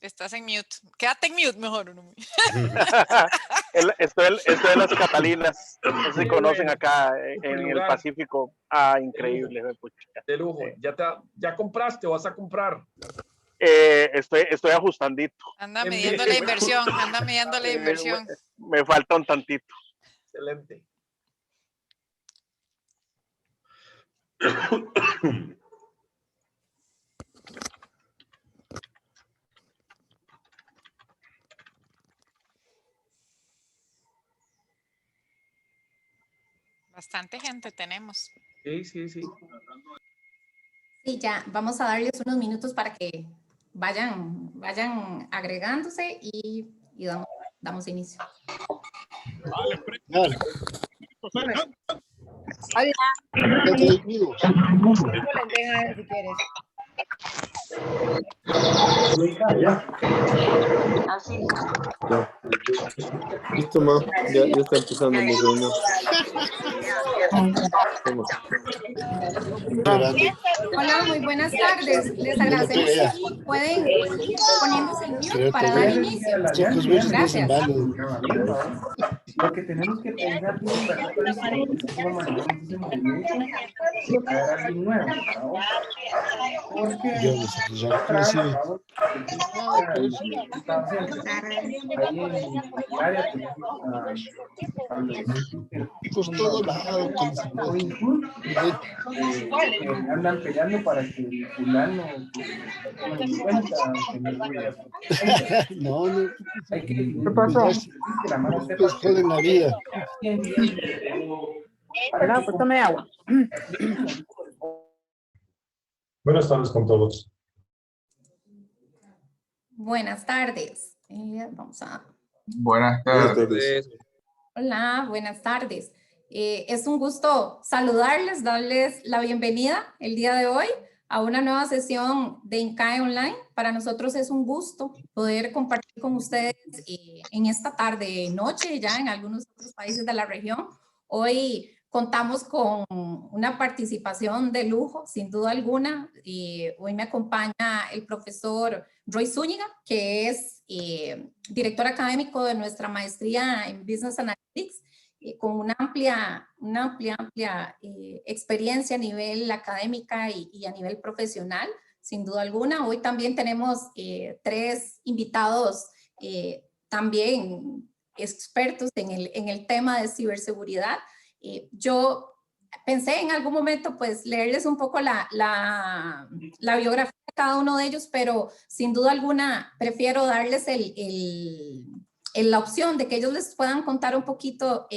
Estás en mute. Quédate en mute mejor. Esto de las Catalinas, no sé si conocen acá en el Pacífico. Increíble. De lujo. ¿Ya compraste o vas a comprar? Estoy ajustandito. Anda midiendo la inversión, Me falta un tantito. Excelente. Bastante gente tenemos. Sí. Sí, ya vamos a darles unos minutos para que vayan agregándose y damos inicio. Vale. Lentejas, si quieres. Así. Ya. Listo, ma. Ya está empezando mi reunión. Hola, muy buenas tardes. Les agradecemos si pueden ir poniéndose en mute para dar inicio. Gracias. Lo que tenemos que pensar es cómo manejamos ese movimiento y traer a alguien nuevo, ¿no? Porque andan peleando para que el fulano tome en cuenta que no hay que ¿Qué pasó? pues joden la vida. Hola, pues tome agua. Buenas tardes con todos. Buenas tardes. Buenas tardes. Hola, buenas tardes. Es un gusto saludarles, darles la bienvenida el día de hoy a una nueva sesión de INCAE Online. Para nosotros es un gusto poder compartir con ustedes en esta tarde, noche, ya en algunos otros países de la región. Hoy contamos con una participación de lujo, sin duda alguna. Hoy me acompaña el profesor Roy Zúñiga, que es director académico de nuestra maestría en Business Analytics, con una amplia experiencia a nivel académica y a nivel profesional, sin duda alguna. Hoy también tenemos 3 invitados también expertos en el tema de ciberseguridad. Yo pensé en algún momento pues leerles un poco la biografía de cada uno de ellos, pero sin duda alguna prefiero darles la opción de que ellos les puedan contar un poquito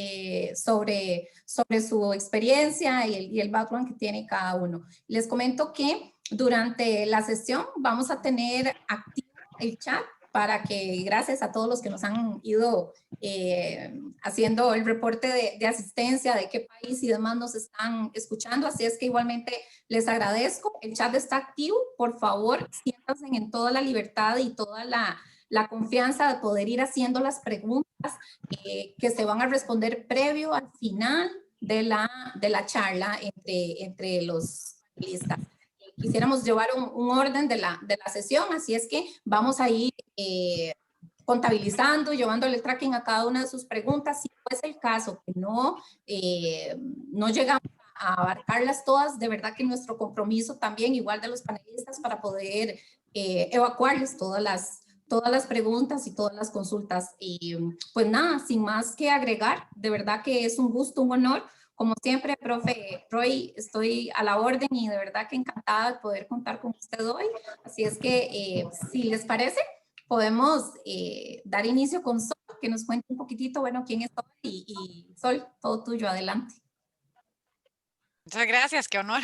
sobre su experiencia y el background que tiene cada uno. Les comento que durante la sesión vamos a tener activo el chat para que, gracias a todos los que nos han ido haciendo el reporte de asistencia, de qué país y demás nos están escuchando, así es que igualmente les agradezco. El chat está activo, por favor, siéntanse en toda la libertad y toda la confianza de poder ir haciendo las preguntas que se van a responder previo al final de la charla entre los panelistas. Quisiéramos llevar un orden de la sesión, así es que vamos a ir contabilizando, llevándole el tracking a cada una de sus preguntas. Si es el caso que no llegamos a abarcarlas todas, de verdad que nuestro compromiso también, igual de los panelistas, para poder evacuarles todas las preguntas y todas las consultas. Y pues nada, sin más que agregar, de verdad que es un gusto, un honor. Como siempre, profe Roy, estoy a la orden y de verdad que encantada de poder contar con usted hoy. Así es que, si les parece, podemos dar inicio con Sol, que nos cuente un poquitito, bueno, quién es Sol y Sol, todo tuyo, adelante. Muchas gracias, qué honor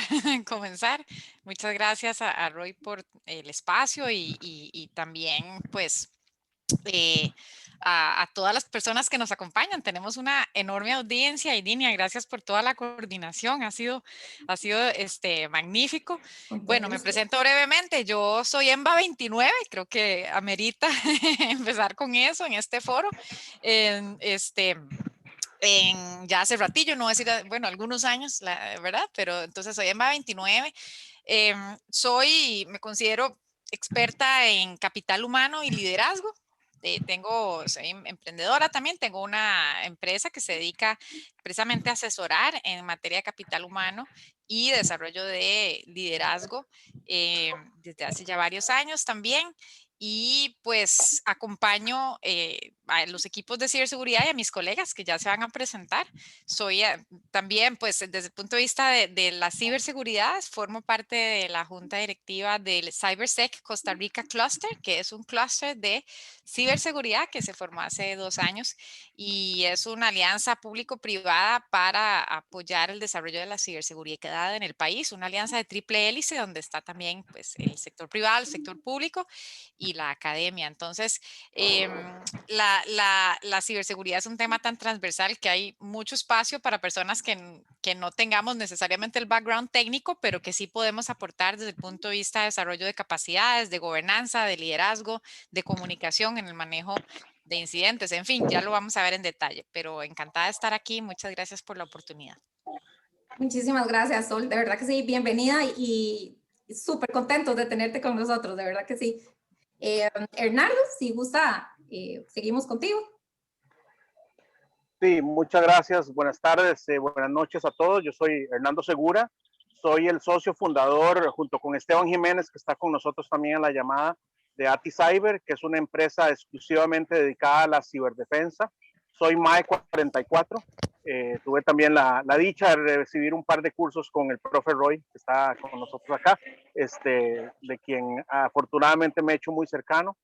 comenzar. Muchas gracias a Roy por el espacio y también, pues, a todas las personas que nos acompañan. Tenemos una enorme audiencia y Dinia, gracias por toda la coordinación. Ha sido magnífico. Bueno, me presento brevemente. Yo soy EMBA 29, creo que amerita empezar con eso en este foro. Ya hace ratillo, no voy a decir, bueno, algunos años, ¿verdad? Pero entonces soy EMBA 29. Me considero experta en capital humano y liderazgo. Soy emprendedora también, tengo una empresa que se dedica precisamente a asesorar en materia de capital humano y desarrollo de liderazgo desde hace ya varios años también. Y pues acompaño a los equipos de ciberseguridad y a mis colegas que ya se van a presentar. Soy también, pues desde el punto de vista de la ciberseguridad, formo parte de la junta directiva del CyberSec Costa Rica Cluster, que es un clúster de ciberseguridad que se formó hace 2 años y es una alianza público-privada para apoyar el desarrollo de la ciberseguridad en el país, una alianza de triple hélice donde está también pues, el sector privado, el sector público y la academia. Entonces, la ciberseguridad es un tema tan transversal que hay mucho espacio para personas que no tengamos necesariamente el background técnico, pero que sí podemos aportar desde el punto de vista de desarrollo de capacidades, de gobernanza, de liderazgo, de comunicación en el manejo de incidentes. En fin, ya lo vamos a ver en detalle, pero encantada de estar aquí. Muchas gracias por la oportunidad. Muchísimas gracias, Sol. De verdad que sí, bienvenida y súper contentos de tenerte con nosotros, de verdad que sí. Hernando, si gusta, seguimos contigo. Sí, muchas gracias. Buenas tardes, buenas noches a todos. Yo soy Hernando Segura. Soy el socio fundador junto con Esteban Jiménez, que está con nosotros también en la llamada, de ATI Cyber, que es una empresa exclusivamente dedicada a la ciberdefensa. Soy MAE 44. Tuve también la dicha de recibir un par de cursos con el profe Roy, que está con nosotros acá, de quien afortunadamente me he hecho muy cercano.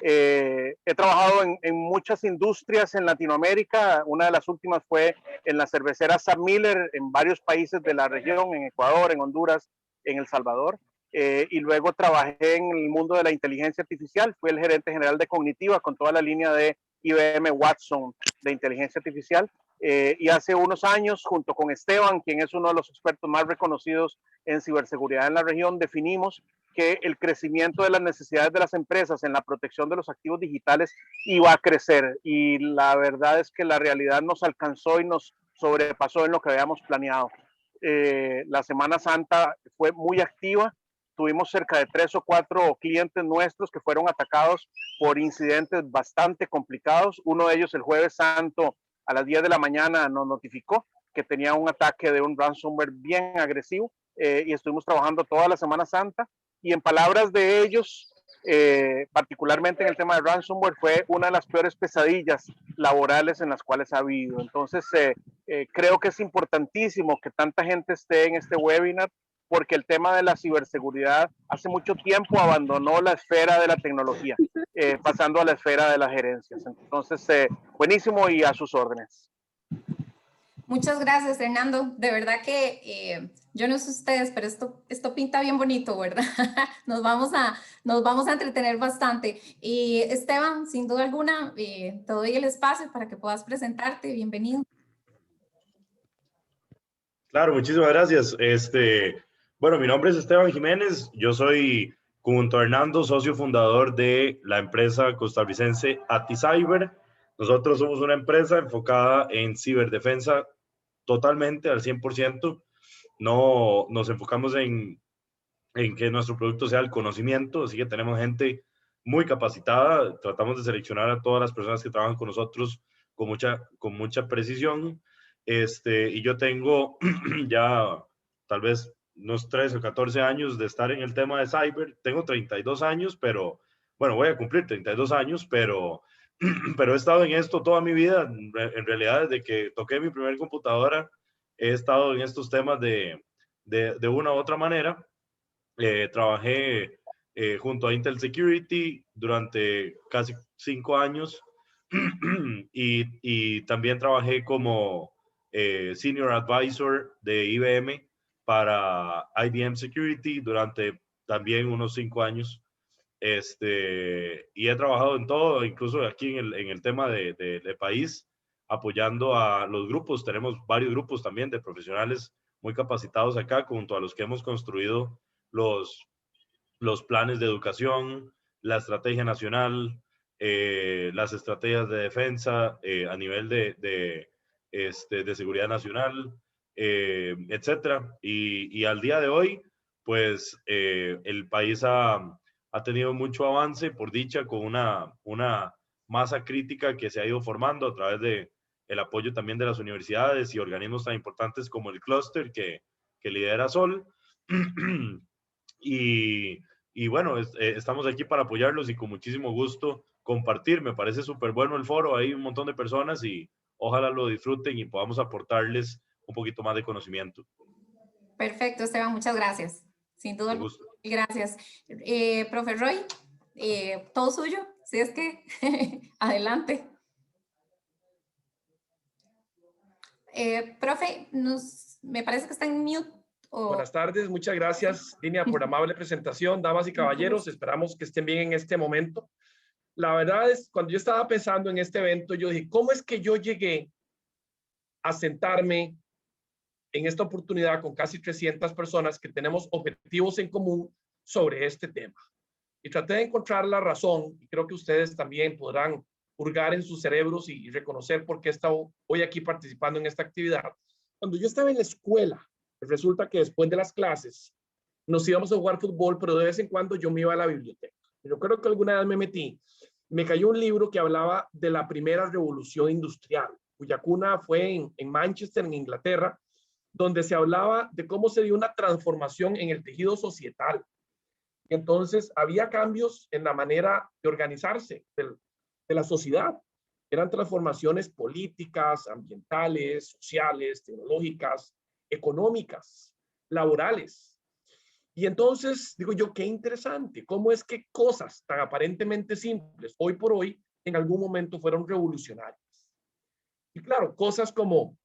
He trabajado en muchas industrias en Latinoamérica. Una de las últimas fue en la cervecera Sam Miller en varios países de la región, en Ecuador, en Honduras, en El Salvador. Y luego trabajé en el mundo de la inteligencia artificial. Fui el gerente general de Cognitiva con toda la línea de IBM Watson de inteligencia artificial. Y hace unos años, junto con Esteban, quien es uno de los expertos más reconocidos en ciberseguridad en la región, definimos que el crecimiento de las necesidades de las empresas en la protección de los activos digitales iba a crecer. Y la verdad es que la realidad nos alcanzó y nos sobrepasó en lo que habíamos planeado. La Semana Santa fue muy activa. Tuvimos cerca de 3 o 4 clientes nuestros que fueron atacados por incidentes bastante complicados. Uno de ellos, el Jueves Santo, a las 10 de la mañana, nos notificó que tenía un ataque de un ransomware bien agresivo y estuvimos trabajando toda la Semana Santa. Y en palabras de ellos, particularmente en el tema de ransomware, fue una de las peores pesadillas laborales en las cuales ha habido. Entonces, creo que es importantísimo que tanta gente esté en este webinar, porque el tema de la ciberseguridad hace mucho tiempo abandonó la esfera de la tecnología, pasando a la esfera de las gerencias. Entonces, buenísimo y a sus órdenes. Muchas gracias, Hernando. De verdad que yo no sé ustedes, pero esto pinta bien bonito, ¿verdad? Nos vamos a entretener bastante. Y Esteban, sin duda alguna, te doy el espacio para que puedas presentarte. Bienvenido. Claro, muchísimas gracias. Bueno, mi nombre es Esteban Jiménez. Yo soy, junto a Hernando, socio fundador de la empresa costarricense ATI Cyber. Nosotros somos una empresa enfocada en ciberdefensa totalmente, al 100%. No nos enfocamos en que nuestro producto sea el conocimiento, así que tenemos gente muy capacitada. Tratamos de seleccionar a todas las personas que trabajan con nosotros con mucha precisión. Y yo tengo ya tal vez unos 13 o 14 años de estar en el tema de cyber. Tengo 32 años, pero bueno, voy a cumplir 32 años, pero he estado en esto toda mi vida. En realidad, desde que toqué mi primer computadora, he estado en estos temas de una u otra manera. Trabajé junto a Intel Security durante casi 5 años y también trabajé como Senior Advisor de IBM para IBM Security durante también unos 5 años. Y he trabajado en todo, incluso aquí en el tema de país, apoyando a los grupos. Tenemos varios grupos también de profesionales muy capacitados acá, junto a los que hemos construido los planes de educación, la estrategia nacional, las estrategias de defensa a nivel de seguridad nacional, etcétera. Y al día de hoy, pues el país ha ha tenido mucho avance, por dicha, con una masa crítica que se ha ido formando a través de el apoyo también de las universidades y organismos tan importantes como el clúster que lidera Sol. y bueno, estamos aquí para apoyarlos y con muchísimo gusto compartir. Me parece súper bueno el foro, hay un montón de personas y ojalá lo disfruten y podamos aportarles un poquito más de conocimiento. Perfecto, Esteban, muchas gracias. Sin duda, gracias. Profe Roy, todo suyo, si es que adelante. Profe, me parece que está en mute. Buenas tardes, muchas gracias, Linia, por la amable presentación. Damas y caballeros, esperamos que estén bien en este momento. La verdad es, cuando yo estaba pensando en este evento, yo dije, ¿cómo es que yo llegué a sentarme en esta oportunidad con casi 300 personas que tenemos objetivos en común sobre este tema? Y traté de encontrar la razón, y creo que ustedes también podrán hurgar en sus cerebros y reconocer por qué estaba hoy aquí participando en esta actividad. Cuando yo estaba en la escuela, resulta que después de las clases nos íbamos a jugar fútbol, pero de vez en cuando yo me iba a la biblioteca. Yo creo que alguna vez me cayó un libro que hablaba de la primera revolución industrial, cuya cuna fue en Manchester, en Inglaterra, donde se hablaba de cómo se dio una transformación en el tejido societal. Y entonces había cambios en la manera de organizarse de la sociedad. Eran transformaciones políticas, ambientales, sociales, tecnológicas, económicas, laborales. Y entonces digo yo, qué interesante, cómo es que cosas tan aparentemente simples hoy por hoy en algún momento fueron revolucionarias. Y claro, cosas como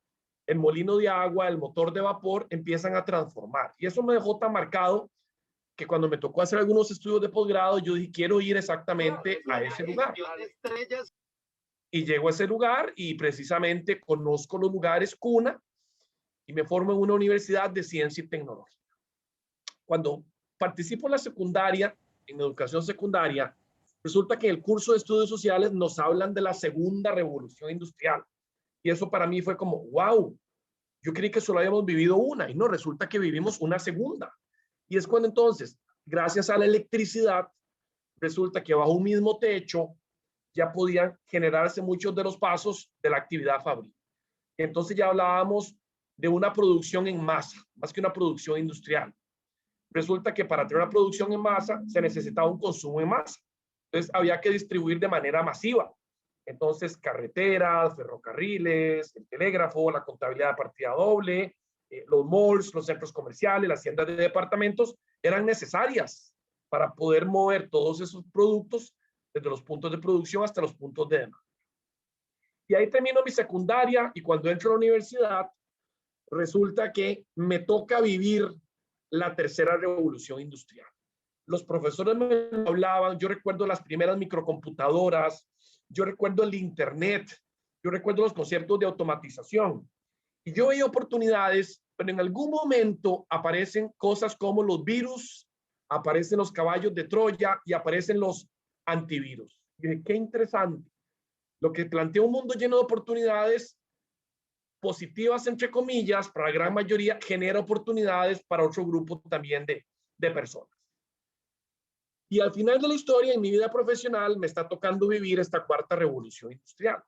el molino de agua, el motor de vapor empiezan a transformar. Y eso me dejó tan marcado que cuando me tocó hacer algunos estudios de posgrado, yo dije, quiero ir exactamente a ese lugar. Y llego a ese lugar y precisamente conozco los lugares cuna y me formo en una universidad de ciencia y tecnología. Cuando participo en la secundaria, en educación secundaria, resulta que en el curso de estudios sociales nos hablan de la segunda revolución industrial. Y eso para mí fue como, wow, yo creí que solo habíamos vivido una y no, resulta que vivimos una segunda. Y es cuando entonces, gracias a la electricidad, resulta que bajo un mismo techo ya podían generarse muchos de los pasos de la actividad fabril. Entonces ya hablábamos de una producción en masa, más que una producción industrial. Resulta que para tener una producción en masa se necesitaba un consumo en masa. Entonces había que distribuir de manera masiva. Entonces carreteras, ferrocarriles, el telégrafo, la contabilidad de partida doble, los malls, los centros comerciales, las tiendas de departamentos eran necesarias para poder mover todos esos productos desde los puntos de producción hasta los puntos de demanda. Y ahí termino mi secundaria y cuando entro a la universidad, resulta que me toca vivir la tercera revolución industrial. Los profesores me hablaban, yo recuerdo las primeras microcomputadoras, yo recuerdo el internet, yo recuerdo los conceptos de automatización. Y yo veía oportunidades, pero en algún momento aparecen cosas como los virus, aparecen los caballos de Troya y aparecen los antivirus. Y dije, qué interesante. Lo que plantea un mundo lleno de oportunidades positivas, entre comillas, para la gran mayoría, genera oportunidades para otro grupo también de personas. Y al final de la historia, en mi vida profesional, me está tocando vivir esta cuarta revolución industrial.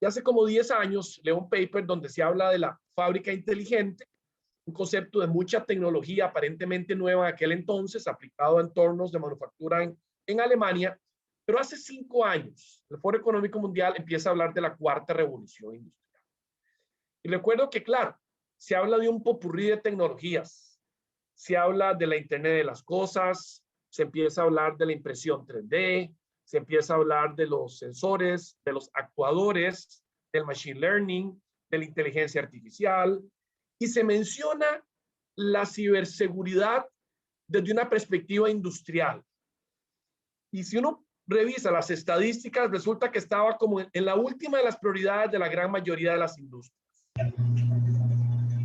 Y hace como 10 años leo un paper donde se habla de la fábrica inteligente, un concepto de mucha tecnología aparentemente nueva en aquel entonces, aplicado a entornos de manufactura en Alemania. Pero hace 5 años, el Foro Económico Mundial empieza a hablar de la cuarta revolución industrial. Y recuerdo que, claro, se habla de un popurrí de tecnologías, se habla de la Internet de las cosas, se empieza a hablar de la impresión 3D, se empieza a hablar de los sensores, de los actuadores, del machine learning, de la inteligencia artificial, y se menciona la ciberseguridad desde una perspectiva industrial. Y si uno revisa las estadísticas, resulta que estaba como en la última de las prioridades de la gran mayoría de las industrias.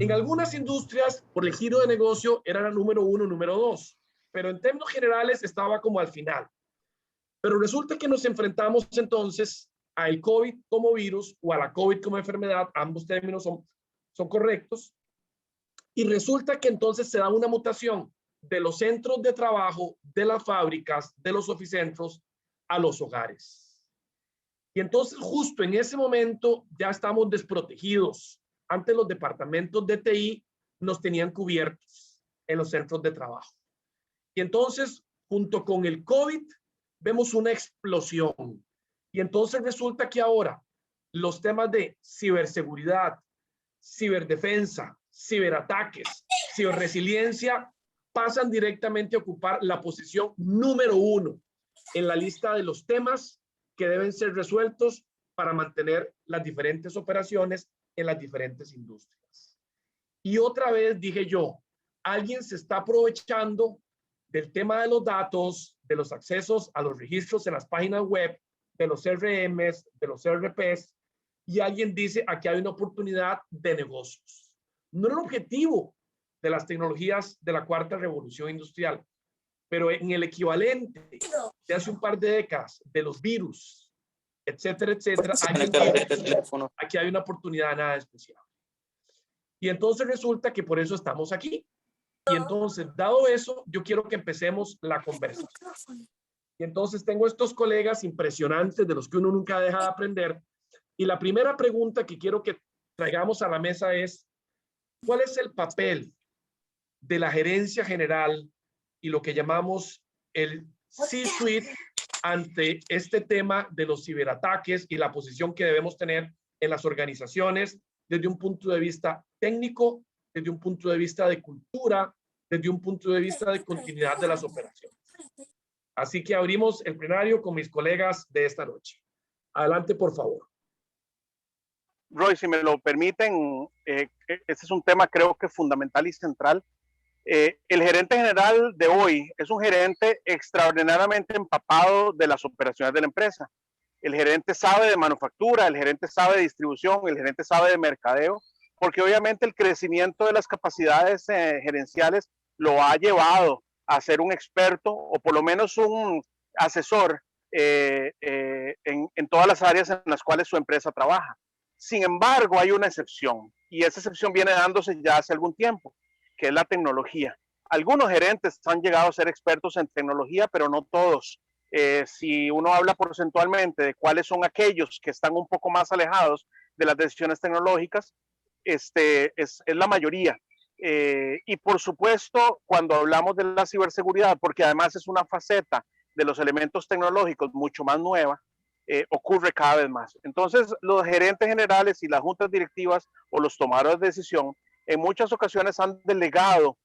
En algunas industrias, por el giro de negocio, era la número 1, número 2, pero en términos generales estaba como al final. Pero resulta que nos enfrentamos entonces al COVID como virus o a la COVID como enfermedad, ambos términos son correctos, y resulta que entonces se da una mutación de los centros de trabajo, de las fábricas, de los oficentros a los hogares. Y entonces justo en ese momento ya estamos desprotegidos. Antes los departamentos de TI nos tenían cubiertos en los centros de trabajo. Y entonces, junto con el COVID, vemos una explosión. Y entonces resulta que ahora los temas de ciberseguridad, ciberdefensa, ciberataques, ciberresiliencia pasan directamente a ocupar la posición número 1 en la lista de los temas que deben ser resueltos para mantener las diferentes operaciones en las diferentes industrias. Y otra vez dije yo, alguien se está aprovechando del tema de los datos, de los accesos a los registros en las páginas web, de los CRMs, de los ERPs, y alguien dice, aquí hay una oportunidad de negocios. No era el objetivo de las tecnologías de la cuarta revolución industrial, pero en el equivalente de hace un par de décadas de los virus, etcétera, etcétera, aquí hay una oportunidad nada especial. Y entonces resulta que por eso estamos aquí. Y entonces, dado eso, yo quiero que empecemos la conversación. Y entonces tengo estos colegas impresionantes de los que uno nunca deja de aprender. Y la primera pregunta que quiero que traigamos a la mesa es, ¿cuál es el papel de la gerencia general y lo que llamamos el C-suite ante este tema de los ciberataques y la posición que debemos tener en las organizaciones desde un punto de vista técnico, desde un punto de vista de cultura, desde un punto de vista de continuidad de las operaciones? Así que abrimos el plenario con mis colegas de esta noche. Adelante, por favor. Roy, si me lo permiten, este es un tema creo que fundamental y central. El gerente general de hoy es un gerente extraordinariamente empapado de las operaciones de la empresa. El gerente sabe de manufactura, el gerente sabe de distribución, el gerente sabe de mercadeo, porque obviamente el crecimiento de las capacidades gerenciales lo ha llevado a ser un experto o por lo menos un asesor en todas las áreas en las cuales su empresa trabaja. Sin embargo, hay una excepción y esa excepción viene dándose ya hace algún tiempo, que es la tecnología. Algunos gerentes han llegado a ser expertos en tecnología, pero no todos. Si uno habla porcentualmente de cuáles son aquellos que están un poco más alejados de las decisiones tecnológicas, es la mayoría. Y por supuesto, cuando hablamos de la ciberseguridad, porque además es una faceta de los elementos tecnológicos mucho más nueva, ocurre cada vez más. Entonces, los gerentes generales y las juntas directivas o los tomadores de decisión en muchas ocasiones han delegado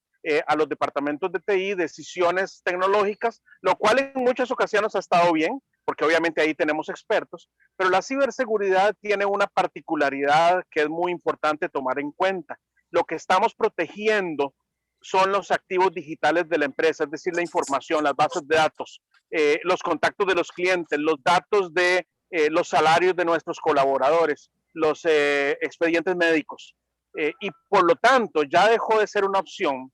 a los departamentos de TI decisiones tecnológicas, lo cual en muchas ocasiones ha estado bien, porque obviamente ahí tenemos expertos, pero la ciberseguridad tiene una particularidad que es muy importante tomar en cuenta. Lo que estamos protegiendo son los activos digitales de la empresa, es decir, la información, las bases de datos, los contactos de los clientes, los datos de los salarios de nuestros colaboradores, los expedientes médicos. Y por lo tanto, ya dejó de ser una opción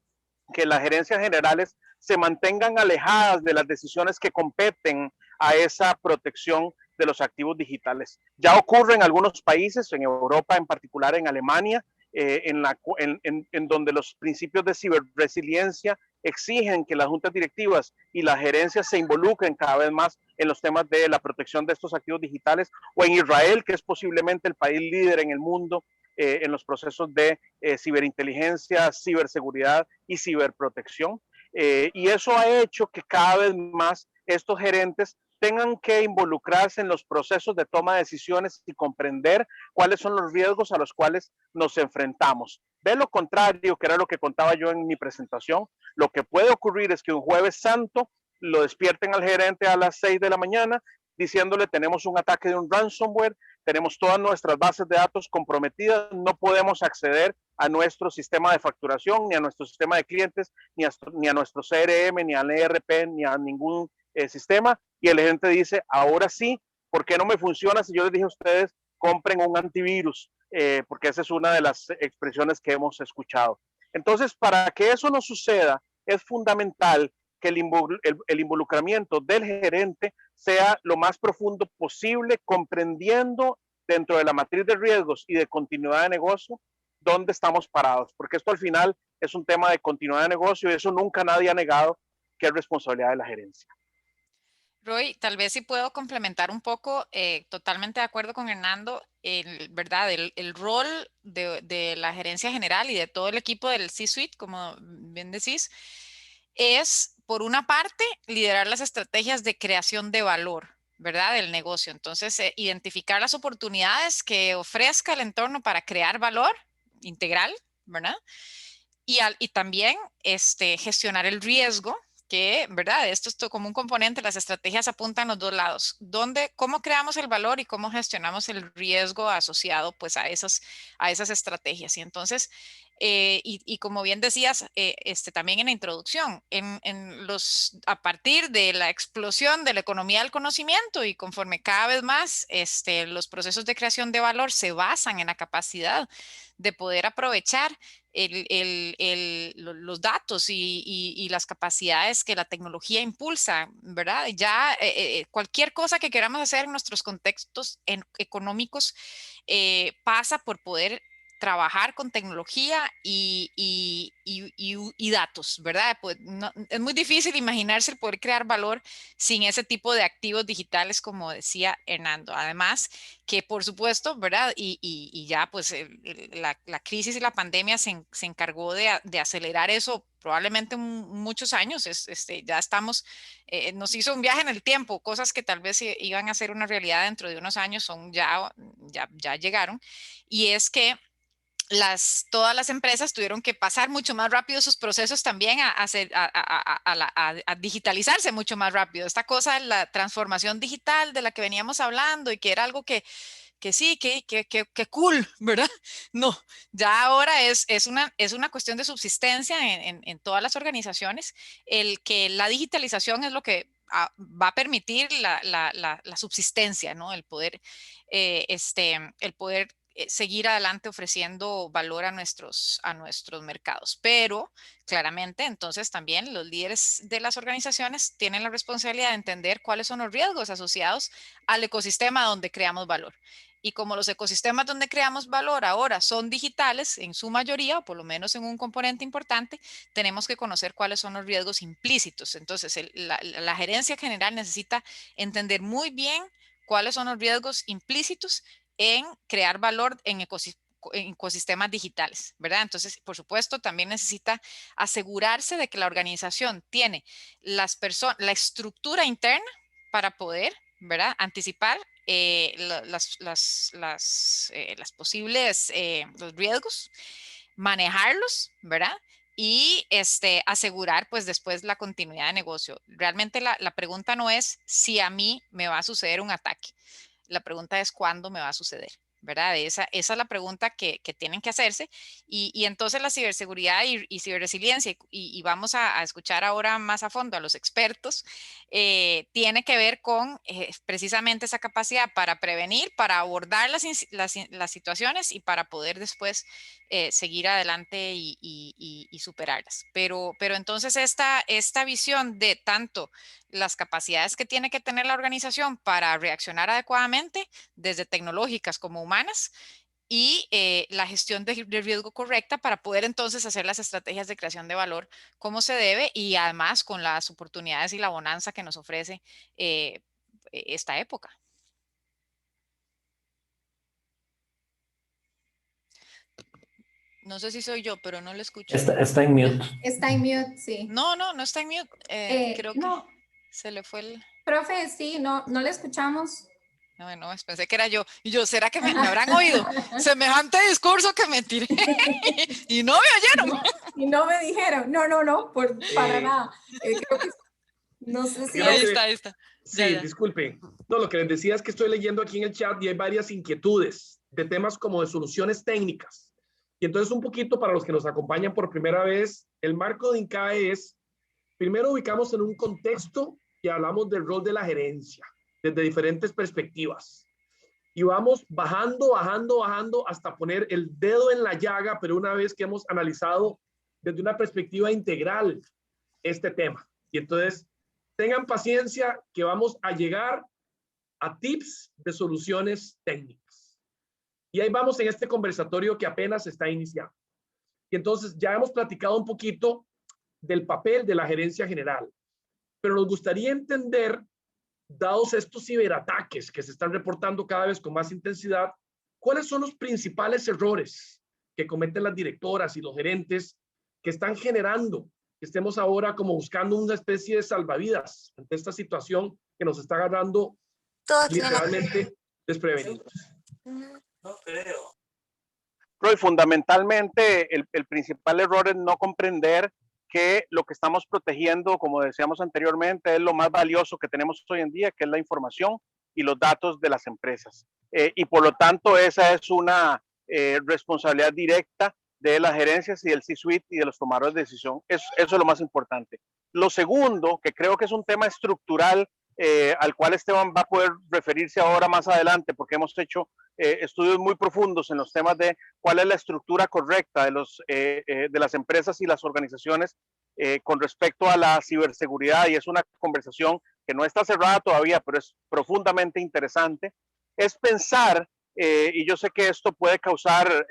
que las gerencias generales se mantengan alejadas de las decisiones que competen a esa protección de los activos digitales. Ya ocurre en algunos países, en Europa, en particular en Alemania, en donde los principios de ciberresiliencia exigen que las juntas directivas y las gerencias se involucren cada vez más en los temas de la protección de estos activos digitales, o en Israel, que es posiblemente el país líder en el mundo en los procesos de ciberinteligencia, ciberseguridad y ciberprotección. Y eso ha hecho que cada vez más estos gerentes tengan que involucrarse en los procesos de toma de decisiones y comprender cuáles son los riesgos a los cuales nos enfrentamos. De lo contrario, que era lo que contaba yo en mi presentación, lo que puede ocurrir es que un jueves santo lo despierten al gerente a las 6 de la mañana diciéndole tenemos un ataque de un ransomware, tenemos todas nuestras bases de datos comprometidas, no podemos acceder a nuestro sistema de facturación, ni a nuestro sistema de clientes, ni a nuestro CRM, ni al ERP, ni a ningún sistema. Y el gerente dice, ahora sí, ¿por qué no me funciona si yo les dije a ustedes compren un antivirus? Porque esa es una de las expresiones que hemos escuchado. Entonces, para que eso no suceda, es fundamental que el involucramiento del gerente sea lo más profundo posible, comprendiendo dentro de la matriz de riesgos y de continuidad de negocio dónde estamos parados, porque esto al final es un tema de continuidad de negocio y eso nunca nadie ha negado que es responsabilidad de la gerencia. Roy, tal vez si puedo complementar un poco, totalmente de acuerdo con Hernando, ¿verdad? El rol de la gerencia general y de todo el equipo del C-Suite, como bien decís, es, por una parte, liderar las estrategias de creación de valor, ¿verdad? Del negocio. Entonces, identificar las oportunidades que ofrezca el entorno para crear valor integral, ¿verdad? Y también gestionar el riesgo, que, ¿verdad? Esto es como un componente, las estrategias apuntan los dos lados. ¿Cómo creamos el valor y cómo gestionamos el riesgo asociado pues a esas estrategias? Y entonces, y como bien decías, también en la introducción, a partir de la explosión de la economía del conocimiento y conforme cada vez más los procesos de creación de valor se basan en la capacidad de poder aprovechar los datos y las capacidades que la tecnología impulsa, ¿verdad? Ya cualquier cosa que queramos hacer en nuestros contextos económicos pasa por poder trabajar con tecnología y datos, ¿verdad? Pues es muy difícil imaginarse el poder crear valor sin ese tipo de activos digitales, como decía Hernando. Además, que por supuesto, ¿verdad? Y ya pues la crisis y la pandemia se encargó de acelerar eso probablemente muchos años. Ya estamos, nos hizo un viaje en el tiempo, cosas que tal vez iban a ser una realidad dentro de unos años ya llegaron. Y es que todas las empresas tuvieron que pasar mucho más rápido sus procesos también a digitalizarse mucho más rápido. Esta cosa, la transformación digital de la que veníamos hablando y que era algo que sí, que cool, ¿verdad? No, ya ahora es una cuestión de subsistencia en todas las organizaciones, el que la digitalización es lo que va a permitir la subsistencia, ¿no? El poder seguir adelante ofreciendo valor a nuestros mercados. Pero claramente, entonces también los líderes de las organizaciones tienen la responsabilidad de entender cuáles son los riesgos asociados al ecosistema donde creamos valor. Y como los ecosistemas donde creamos valor ahora son digitales en su mayoría, o por lo menos en un componente importante, tenemos que conocer cuáles son los riesgos implícitos. Entonces, la gerencia general necesita entender muy bien cuáles son los riesgos implícitos en crear valor en ecosistemas digitales, ¿verdad? Entonces, por supuesto, también necesita asegurarse de que la organización tiene la estructura interna para poder, ¿verdad? Anticipar las posibles los riesgos, manejarlos, ¿verdad? Y asegurar pues después la continuidad de negocio. Realmente la pregunta no es si a mí me va a suceder un ataque. La pregunta es cuándo me va a suceder, ¿verdad? Esa es la pregunta que tienen que hacerse. Y entonces la ciberseguridad y ciberresiliencia, y vamos a escuchar ahora más a fondo a los expertos, tiene que ver con precisamente esa capacidad para prevenir, para abordar las situaciones y para poder después seguir adelante y superarlas. Pero entonces esta visión de tanto las capacidades que tiene que tener la organización para reaccionar adecuadamente, desde tecnológicas como humanas, y la gestión de riesgo correcta para poder entonces hacer las estrategias de creación de valor como se debe y además con las oportunidades y la bonanza que nos ofrece esta época. No sé si soy yo, pero no lo escucho. Está en mute. Está en mute, sí. No está en mute. Creo que no. se le fue el... Profe, sí, no le escuchamos. No, pensé que era yo. Y yo, ¿será que me habrán oído? Semejante discurso que me tiré. Y no me oyeron. Y no me dijeron. No, para nada. Creo que, no sé si... Ahí está. Sí, ya. Disculpe. No, lo que les decía es que estoy leyendo aquí en el chat y hay varias inquietudes de temas como de soluciones técnicas. Y entonces un poquito para los que nos acompañan por primera vez, el marco de INCAE es, primero ubicamos en un contexto y hablamos del rol de la gerencia desde diferentes perspectivas. Y vamos bajando hasta poner el dedo en la llaga, pero una vez que hemos analizado desde una perspectiva integral este tema. Y entonces, tengan paciencia que vamos a llegar a tips de soluciones técnicas. Y ahí vamos en este conversatorio que apenas está iniciando. Y entonces ya hemos platicado un poquito del papel de la gerencia general, pero nos gustaría entender, dados estos ciberataques que se están reportando cada vez con más intensidad, ¿cuáles son los principales errores que cometen las directoras y los gerentes que están generando que estemos ahora como buscando una especie de salvavidas ante esta situación que nos está agarrando literalmente desprevenidos? No creo. Roy, fundamentalmente el principal error es no comprender que lo que estamos protegiendo, como decíamos anteriormente, es lo más valioso que tenemos hoy en día, que es la información y los datos de las empresas. Y por lo tanto, esa es una responsabilidad directa de las gerencias y del C-suite y de los tomadores de decisión. Eso es lo más importante. Lo segundo, que creo que es un tema estructural, al cual Esteban va a poder referirse ahora más adelante, porque hemos hecho estudios muy profundos en los temas de cuál es la estructura correcta de las empresas y las organizaciones con respecto a la ciberseguridad, y es una conversación que no está cerrada todavía, pero es profundamente interesante, es pensar, y yo sé que esto puede causar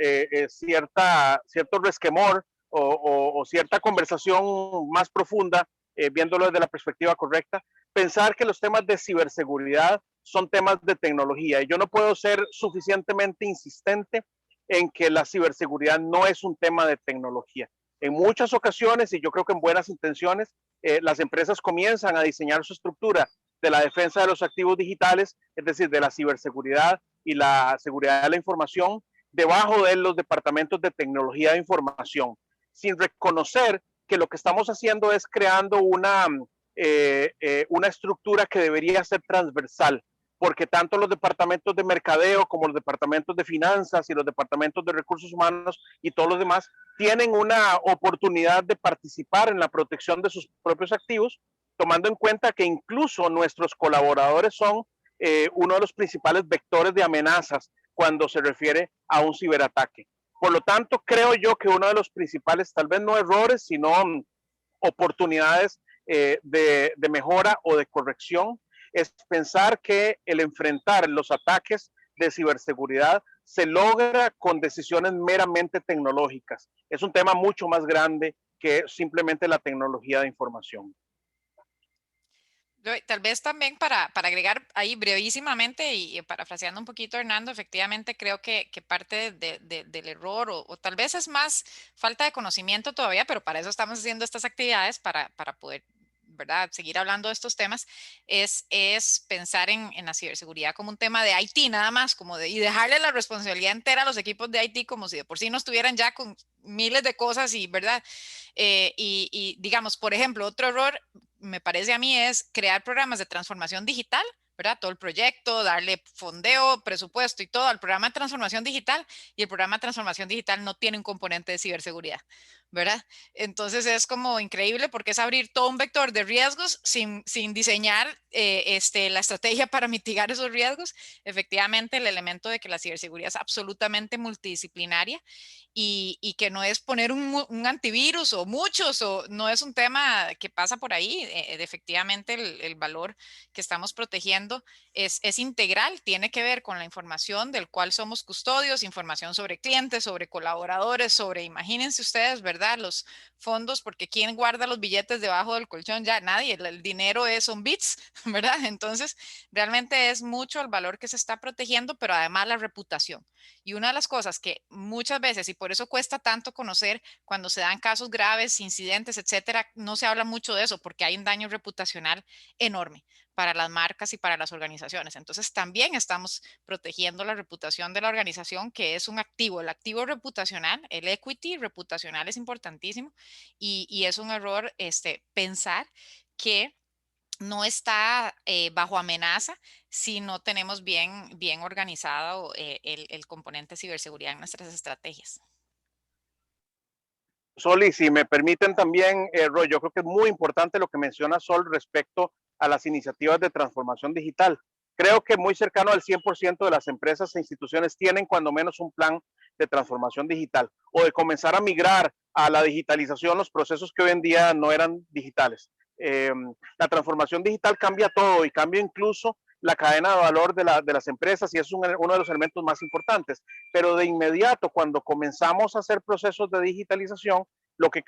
cierto resquemor o cierta conversación más profunda, viéndolo desde la perspectiva correcta, pensar que los temas de ciberseguridad son temas de tecnología. Y yo no puedo ser suficientemente insistente en que la ciberseguridad no es un tema de tecnología. En muchas ocasiones, y yo creo que en buenas intenciones, las empresas comienzan a diseñar su estructura de la defensa de los activos digitales, es decir, de la ciberseguridad y la seguridad de la información, debajo de los departamentos de tecnología de información, sin reconocer que lo que estamos haciendo es creando una estructura que debería ser transversal, porque tanto los departamentos de mercadeo como los departamentos de finanzas y los departamentos de recursos humanos y todos los demás tienen una oportunidad de participar en la protección de sus propios activos, tomando en cuenta que incluso nuestros colaboradores son uno de los principales vectores de amenazas cuando se refiere a un ciberataque. Por lo tanto, creo yo que uno de los principales, tal vez no errores, sino oportunidades de mejora o de corrección, es pensar que el enfrentar los ataques de ciberseguridad se logra con decisiones meramente tecnológicas. Es un tema mucho más grande que simplemente la tecnología de información. Tal vez también para agregar ahí brevísimamente y parafraseando un poquito, Hernando, efectivamente creo que parte del error o tal vez es más falta de conocimiento todavía, pero para eso estamos haciendo estas actividades para poder, ¿verdad?, seguir hablando de estos temas, es pensar en la ciberseguridad como un tema de IT nada más, y dejarle la responsabilidad entera a los equipos de IT como si de por sí no estuvieran ya con miles de cosas y, ¿verdad? Y digamos, por ejemplo, otro error me parece a mí es crear programas de transformación digital, ¿verdad? Todo el proyecto, darle fondeo, presupuesto y todo al programa de transformación digital, y el programa de transformación digital no tiene un componente de ciberseguridad, ¿verdad? Entonces es como increíble porque es abrir todo un vector de riesgos sin diseñar la estrategia para mitigar esos riesgos. Efectivamente, el elemento de que la ciberseguridad es absolutamente multidisciplinaria y que no es poner un antivirus o muchos, o no es un tema que pasa por ahí. Efectivamente, el valor que estamos protegiendo es integral, tiene que ver con la información del cual somos custodios, información sobre clientes, sobre colaboradores, sobre, imagínense ustedes, ¿verdad?, los fondos, porque ¿quién guarda los billetes debajo del colchón? Ya nadie, el dinero son bits, ¿verdad? Entonces, realmente es mucho el valor que se está protegiendo, pero además la reputación. Y una de las cosas que muchas veces, y por eso cuesta tanto conocer cuando se dan casos graves, incidentes, etcétera, no se habla mucho de eso porque hay un daño reputacional enorme para las marcas y para las organizaciones. Entonces también estamos protegiendo la reputación de la organización, que es un activo. El activo reputacional, el equity reputacional es importantísimo, y es un error pensar que no está bajo amenaza si no tenemos bien organizado el componente ciberseguridad en nuestras estrategias. Sol, y si me permiten también, Roy, yo creo que es muy importante lo que menciona Sol respecto a las iniciativas de transformación digital. Creo que muy cercano al 100% de las empresas e instituciones tienen cuando menos un plan de transformación digital o de comenzar a migrar a la digitalización los procesos que hoy en día no eran digitales. La transformación digital cambia todo y cambia incluso la cadena de valor de las empresas y es uno de los elementos más importantes. Pero de inmediato, cuando comenzamos a hacer procesos de digitalización, lo que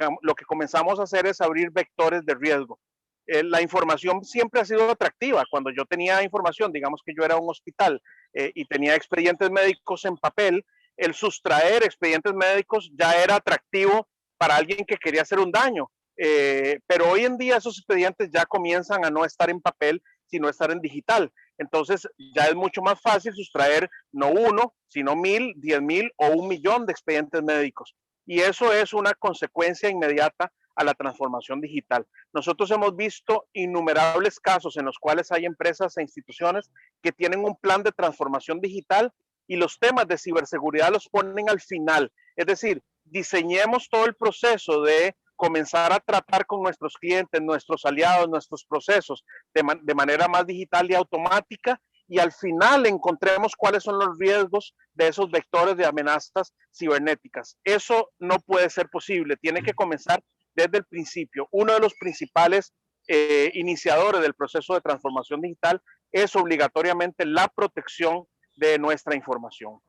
comenzamos a hacer es abrir vectores de riesgo. La información siempre ha sido atractiva. Cuando yo tenía información, digamos que yo era un hospital y tenía expedientes médicos en papel, el sustraer expedientes médicos ya era atractivo para alguien que quería hacer un daño. Pero hoy en día esos expedientes ya comienzan a no estar en papel, sino estar en digital. Entonces ya es mucho más fácil sustraer no 1, sino 1000, 10,000 o 1,000,000 de expedientes médicos. Y eso es una consecuencia inmediata a la transformación digital. Nosotros hemos visto innumerables casos en los cuales hay empresas e instituciones que tienen un plan de transformación digital y los temas de ciberseguridad los ponen al final. Es decir, diseñemos todo el proceso de comenzar a tratar con nuestros clientes, nuestros aliados, nuestros procesos de manera más digital y automática, y al final encontremos cuáles son los riesgos de esos vectores de amenazas cibernéticas. Eso no puede ser posible, tiene que comenzar desde el principio. Uno de los principales iniciadores del proceso de transformación digital es obligatoriamente la protección de nuestra información.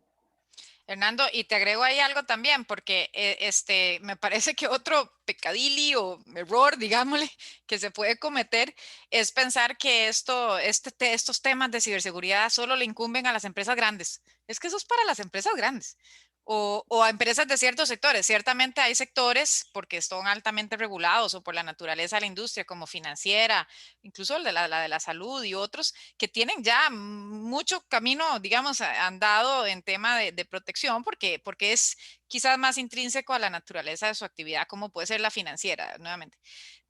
Hernando, y te agrego ahí algo también, porque me parece que otro pecadilli o error, digámosle, que se puede cometer es pensar que estos temas de ciberseguridad solo le incumben a las empresas grandes. Es que eso es para las empresas grandes o a empresas de ciertos sectores. Ciertamente hay sectores, porque son altamente regulados o por la naturaleza de la industria, como financiera, incluso la de la salud y otros, que tienen ya mucho camino, digamos, andado en tema de protección, porque es quizás más intrínseco a la naturaleza de su actividad, como puede ser la financiera, nuevamente.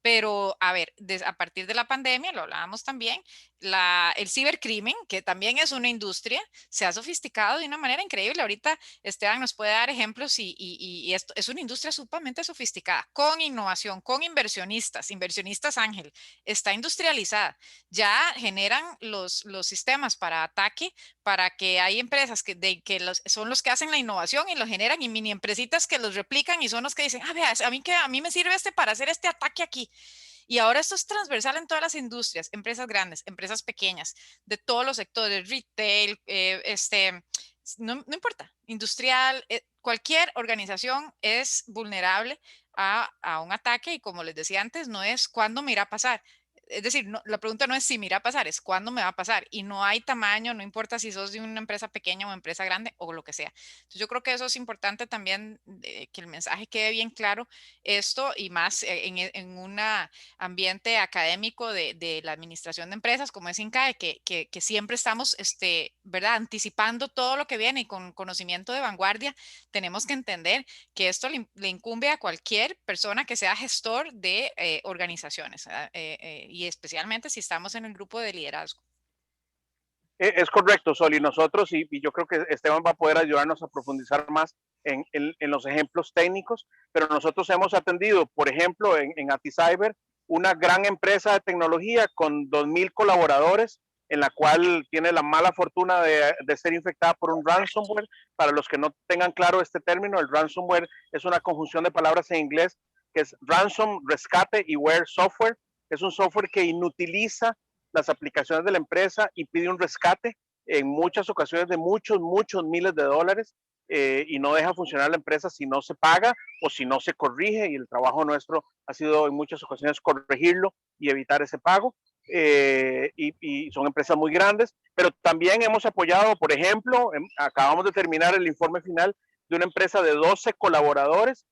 Pero, a ver, a partir de la pandemia, lo hablábamos también, el cibercrimen, que también es una industria, se ha sofisticado de una manera increíble. Ahorita Esteban nos puede dar ejemplos y esto es una industria sumamente sofisticada, con innovación, con inversionistas ángel, está industrializada. Ya generan los sistemas para ataque, para que hay empresas que son los que hacen la innovación y lo generan, y mini empresitas que los replican y son los que dicen, vea, a mí me sirve para hacer este ataque aquí. Y ahora esto es transversal en todas las industrias, empresas grandes, empresas pequeñas, de todos los sectores, retail, no importa, industrial, cualquier organización es vulnerable a un ataque, y como les decía antes, no es cuándo me irá a pasar. Es decir, la pregunta no es si me irá a pasar, es cuándo me va a pasar. Y no hay tamaño, no importa si sos de una empresa pequeña o empresa grande o lo que sea. Entonces yo creo que eso es importante también, que el mensaje quede bien claro, esto, y más en un ambiente académico de la administración de empresas como es INCAE, que siempre estamos, ¿verdad?, anticipando todo lo que viene y con conocimiento de vanguardia. Tenemos que entender que esto le incumbe a cualquier persona que sea gestor de organizaciones, y especialmente si estamos en el grupo de liderazgo. Es correcto, Sol, y nosotros, y yo creo que Esteban va a poder ayudarnos a profundizar más en los ejemplos técnicos, pero nosotros hemos atendido, por ejemplo, en AtiCyber, una gran empresa de tecnología con 2,000 colaboradores, en la cual tiene la mala fortuna de ser infectada por un ransomware. Para los que no tengan claro este término, el ransomware es una conjunción de palabras en inglés que es ransom, rescate, y ware software. Es un software que inutiliza las aplicaciones de la empresa y pide un rescate en muchas ocasiones de muchos miles de dólares, y no deja funcionar la empresa si no se paga o si no se corrige, y el trabajo nuestro ha sido en muchas ocasiones corregirlo y evitar ese pago. Y son empresas muy grandes, pero también hemos apoyado, por ejemplo, acabamos de terminar el informe final de una empresa de 12 colaboradores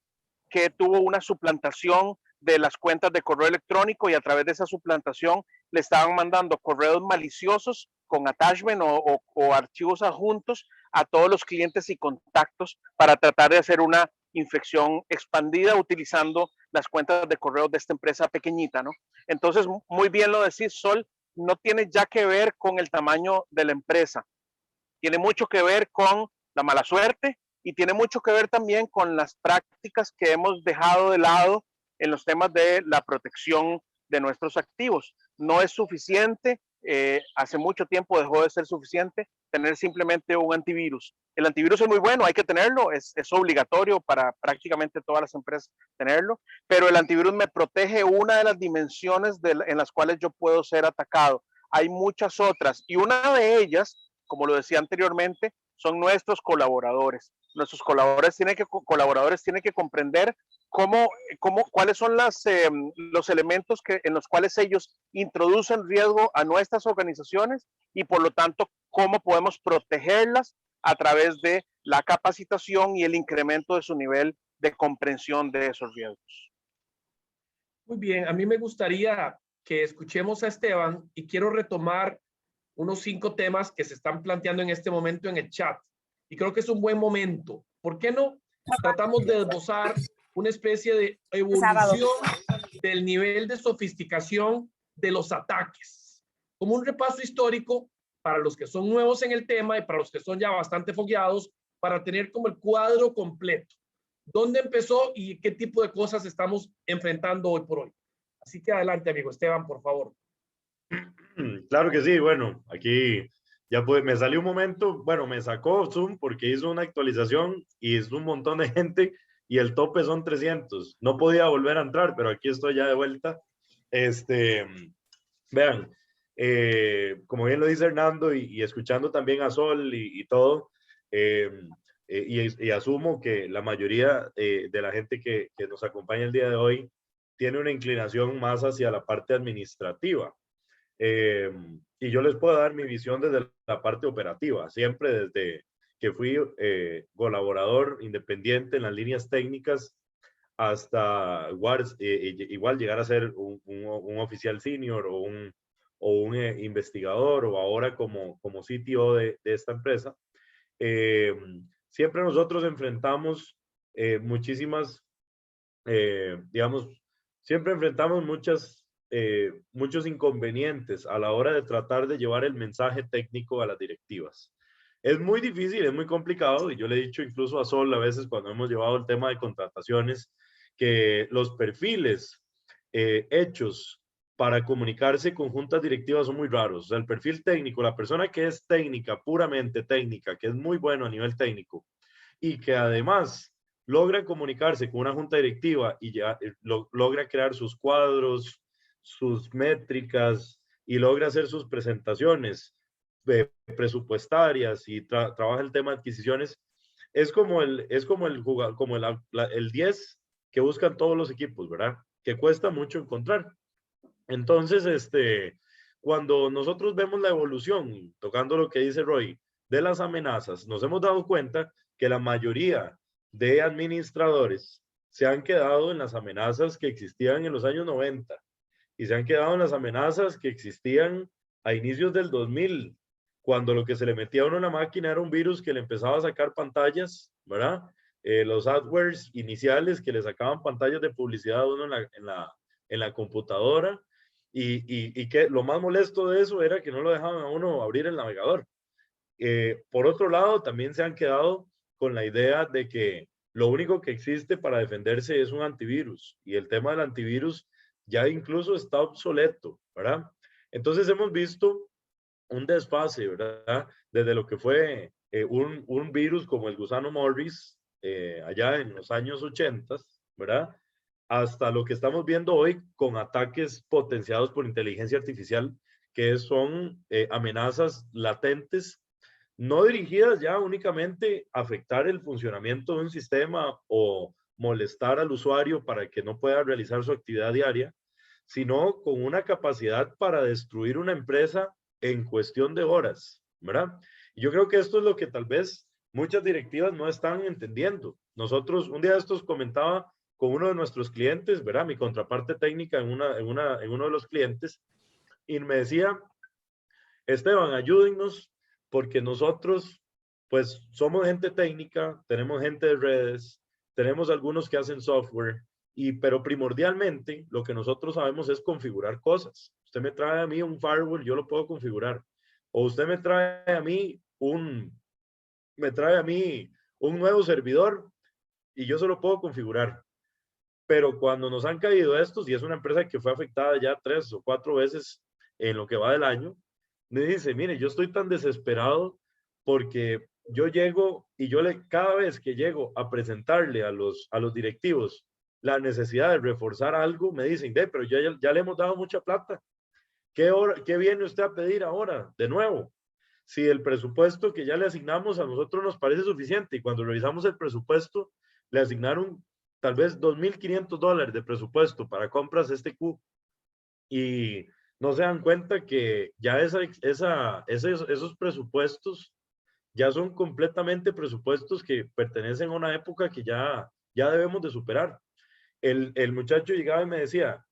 que tuvo una suplantación de las cuentas de correo electrónico, y a través de esa suplantación le estaban mandando correos maliciosos con attachment o archivos adjuntos a todos los clientes y contactos para tratar de hacer una infección expandida utilizando las cuentas de correo de esta empresa pequeñita, ¿no? Entonces, muy bien lo decís, Sol, no tiene ya que ver con el tamaño de la empresa, tiene mucho que ver con la mala suerte y tiene mucho que ver también con las prácticas que hemos dejado de lado en los temas de la protección de nuestros activos. No es suficiente, hace mucho tiempo dejó de ser suficiente tener simplemente un antivirus. El antivirus es muy bueno, hay que tenerlo, es obligatorio para prácticamente todas las empresas tenerlo, pero el antivirus me protege una de las dimensiones en las cuales yo puedo ser atacado. hay muchas otras y una de ellas, como lo decía anteriormente, son nuestros colaboradores. Nuestros colaboradores tienen que comprender cuáles son los elementos en los cuales ellos introducen riesgo a nuestras organizaciones y por lo tanto cómo podemos protegerlas a través de la capacitación y el incremento de su nivel de comprensión de esos riesgos. Muy bien, a mí me gustaría que escuchemos a Esteban y quiero retomar unos 5 temas que se están planteando en este momento en el chat. Y creo que es un buen momento. ¿Por qué no tratamos de esbozar una especie de evolución del nivel de sofisticación de los ataques? Como un repaso histórico para los que son nuevos en el tema y para los que son ya bastante fogueados, para tener como el cuadro completo. ¿Dónde empezó y qué tipo de cosas estamos enfrentando hoy por hoy? Así que adelante, amigo Esteban, por favor. Claro que sí, bueno, aquí ya me salió un momento, bueno, me sacó Zoom porque hizo una actualización y es un montón de gente y el tope son 300. No podía volver a entrar, pero aquí estoy ya de vuelta. Vean, como bien lo dice Hernando y escuchando también a Sol y todo, y asumo que la mayoría de la gente que nos acompaña el día de hoy tiene una inclinación más hacia la parte administrativa. Y yo les puedo dar mi visión desde la parte operativa, siempre desde que fui colaborador independiente en las líneas técnicas hasta igual llegar a ser un oficial senior o un investigador o ahora como CTO de esta empresa. Siempre nosotros enfrentamos siempre enfrentamos muchos inconvenientes a la hora de tratar de llevar el mensaje técnico a las directivas. Es muy difícil, es muy complicado, y yo le he dicho incluso a Sol a veces cuando hemos llevado el tema de contrataciones, que los perfiles hechos para comunicarse con juntas directivas son muy raros. O sea, el perfil técnico, la persona que es técnica, puramente técnica, que es muy bueno a nivel técnico, y que además logra comunicarse con una junta directiva y ya logra crear sus cuadros, sus métricas y logra hacer sus presentaciones presupuestarias y trabaja el tema de adquisiciones, es como el 10 que buscan todos los equipos, ¿verdad? Que cuesta mucho encontrar. Entonces, cuando nosotros vemos la evolución, tocando lo que dice Roy, de las amenazas, nos hemos dado cuenta que la mayoría de administradores se han quedado en las amenazas que existían en los años 90 y se han quedado en las amenazas que existían a inicios del 2000, cuando lo que se le metía a uno en la máquina era un virus que le empezaba a sacar pantallas, ¿verdad? Los adwares iniciales que le sacaban pantallas de publicidad a uno en la computadora y que lo más molesto de eso era que no lo dejaban a uno abrir el navegador. Por otro lado, también se han quedado con la idea de que lo único que existe para defenderse es un antivirus y el tema del antivirus ya incluso está obsoleto, ¿verdad? Entonces hemos visto un desfase, ¿verdad? Desde lo que fue un virus como el gusano Morris allá en los años 80, ¿verdad? Hasta lo que estamos viendo hoy con ataques potenciados por inteligencia artificial, que son amenazas latentes, no dirigidas ya únicamente a afectar el funcionamiento de un sistema o molestar al usuario para que no pueda realizar su actividad diaria, sino con una capacidad para destruir una empresa en cuestión de horas, ¿verdad? Y yo creo que esto es lo que tal vez muchas directivas no están entendiendo. Nosotros, un día de estos comentaba con uno de nuestros clientes, ¿verdad? Mi contraparte técnica en uno de los clientes, y me decía, Esteban, ayúdennos, porque nosotros, pues, somos gente técnica, tenemos gente de redes, tenemos algunos que hacen software, pero primordialmente lo que nosotros sabemos es configurar cosas. Usted me trae a mí un firewall, yo lo puedo configurar. O usted me trae a mí un nuevo servidor y yo se lo puedo configurar. Pero cuando nos han caído estos, y es una empresa que fue afectada ya 3 o 4 veces en lo que va del año, me dice, mire, yo estoy tan desesperado porque yo llego y cada vez que llego a presentarle a los directivos la necesidad de reforzar algo, me dicen, pero ya le hemos dado mucha plata. ¿Qué viene usted a pedir ahora? De nuevo, si el presupuesto que ya le asignamos a nosotros nos parece suficiente y cuando revisamos el presupuesto le asignaron tal vez $2,500 de presupuesto para compras Q y no se dan cuenta que ya esos presupuestos ya son completamente presupuestos que pertenecen a una época que ya debemos de superar. El muchacho llegaba y me decía,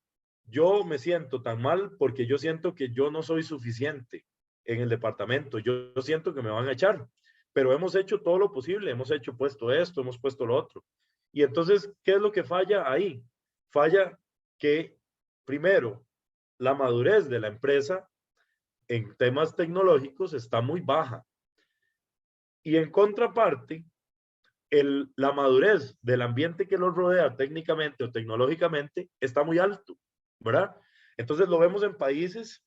yo me siento tan mal porque yo siento que yo no soy suficiente en el departamento, yo siento que me van a echar, pero hemos hecho todo lo posible, hemos puesto esto, hemos puesto lo otro. Y entonces, ¿qué es lo que falla ahí? Falla que, primero, la madurez de la empresa en temas tecnológicos está muy baja. Y en contraparte, la madurez del ambiente que los rodea técnicamente o tecnológicamente está muy alto, ¿verdad? Entonces lo vemos en países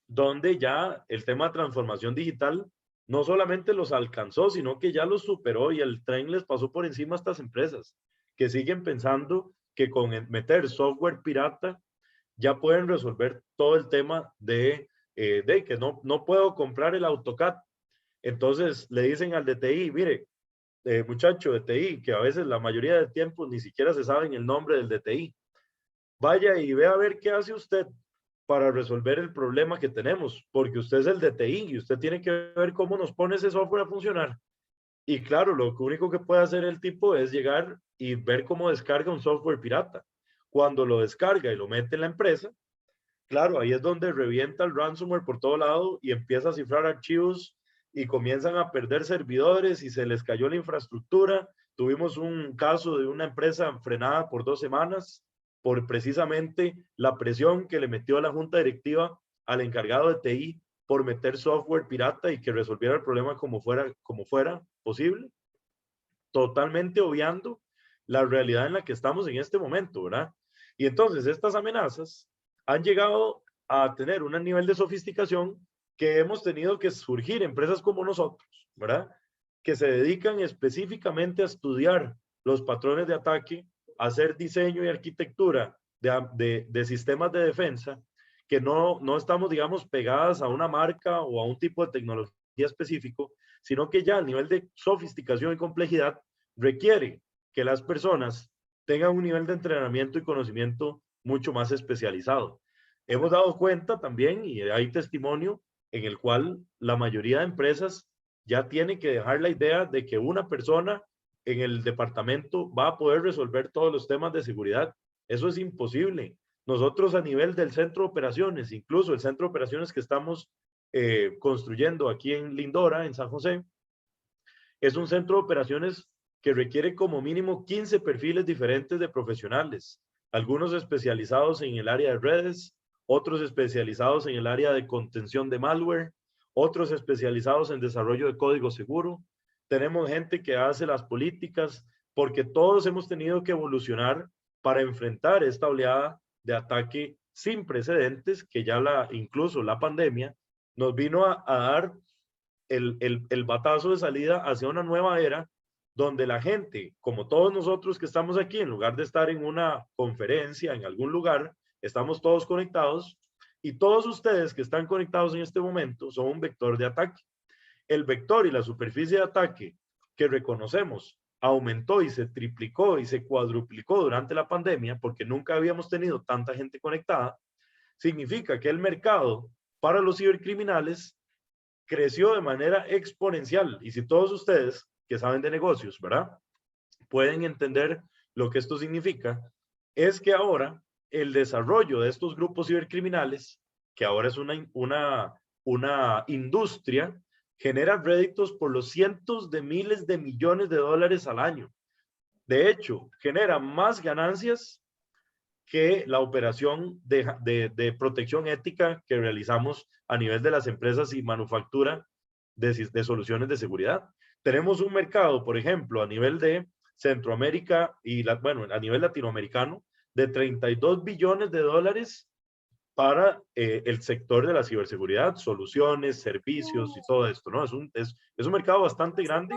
donde ya el tema de transformación digital no solamente los alcanzó, sino que ya los superó y el tren les pasó por encima a estas empresas que siguen pensando que con meter software pirata ya pueden resolver todo el tema de que no puedo comprar el AutoCAD. Entonces le dicen al de TI, mire, muchacho de TI, que a veces la mayoría del tiempo ni siquiera se saben el nombre del de TI, vaya y vea a ver qué hace usted para resolver el problema que tenemos, porque usted es el de TI y usted tiene que ver cómo nos pone ese software a funcionar. Y claro, lo único que puede hacer el tipo es llegar y ver cómo descarga un software pirata. Cuando lo descarga y lo mete en la empresa, claro, ahí es donde revienta el ransomware por todo lado y empieza a cifrar archivos y comienzan a perder servidores y se les cayó la infraestructura. Tuvimos un caso de una empresa frenada por 2 semanas por precisamente la presión que le metió la junta directiva al encargado de TI por meter software pirata y que resolviera el problema como fuera posible, totalmente obviando la realidad en la que estamos en este momento, ¿verdad? Y entonces estas amenazas han llegado a tener un nivel de sofisticación que hemos tenido que surgir empresas como nosotros, ¿verdad? Que se dedican específicamente a estudiar los patrones de ataque, a hacer diseño y arquitectura de sistemas de defensa, que no estamos, digamos, pegadas a una marca o a un tipo de tecnología específico, sino que ya el nivel de sofisticación y complejidad requiere que las personas tengan un nivel de entrenamiento y conocimiento mucho más especializado. Hemos dado cuenta también, y hay testimonio, en el cual la mayoría de empresas ya tienen que dejar la idea de que una persona en el departamento va a poder resolver todos los temas de seguridad. Eso es imposible. Nosotros a nivel del centro de operaciones, incluso el centro de operaciones que estamos construyendo aquí en Lindora, en San José, es un centro de operaciones que requiere como mínimo 15 perfiles diferentes de profesionales, algunos especializados en el área de redes, otros especializados en el área de contención de malware, otros especializados en desarrollo de código seguro. Tenemos gente que hace las políticas, porque todos hemos tenido que evolucionar para enfrentar esta oleada de ataque sin precedentes que ya incluso la pandemia nos vino a dar el batazo de salida hacia una nueva era donde la gente, como todos nosotros que estamos aquí, en lugar de estar en una conferencia en algún lugar, estamos todos conectados y todos ustedes que están conectados en este momento son un vector de ataque. El vector y la superficie de ataque que reconocemos aumentó y se triplicó y se cuadruplicó durante la pandemia porque nunca habíamos tenido tanta gente conectada, significa que el mercado para los cibercriminales creció de manera exponencial. Y si todos ustedes que saben de negocios, ¿verdad?, pueden entender lo que esto significa, es que ahora el desarrollo de estos grupos cibercriminales, que ahora es una industria, genera réditos por los cientos de miles de millones de dólares al año. De hecho, genera más ganancias que la operación de protección ética que realizamos a nivel de las empresas y manufactura de soluciones de seguridad. Tenemos un mercado, por ejemplo, a nivel de Centroamérica y a nivel latinoamericano, de 32 billones de dólares para el sector de la ciberseguridad, soluciones, servicios y todo esto, ¿no? Es un mercado bastante grande,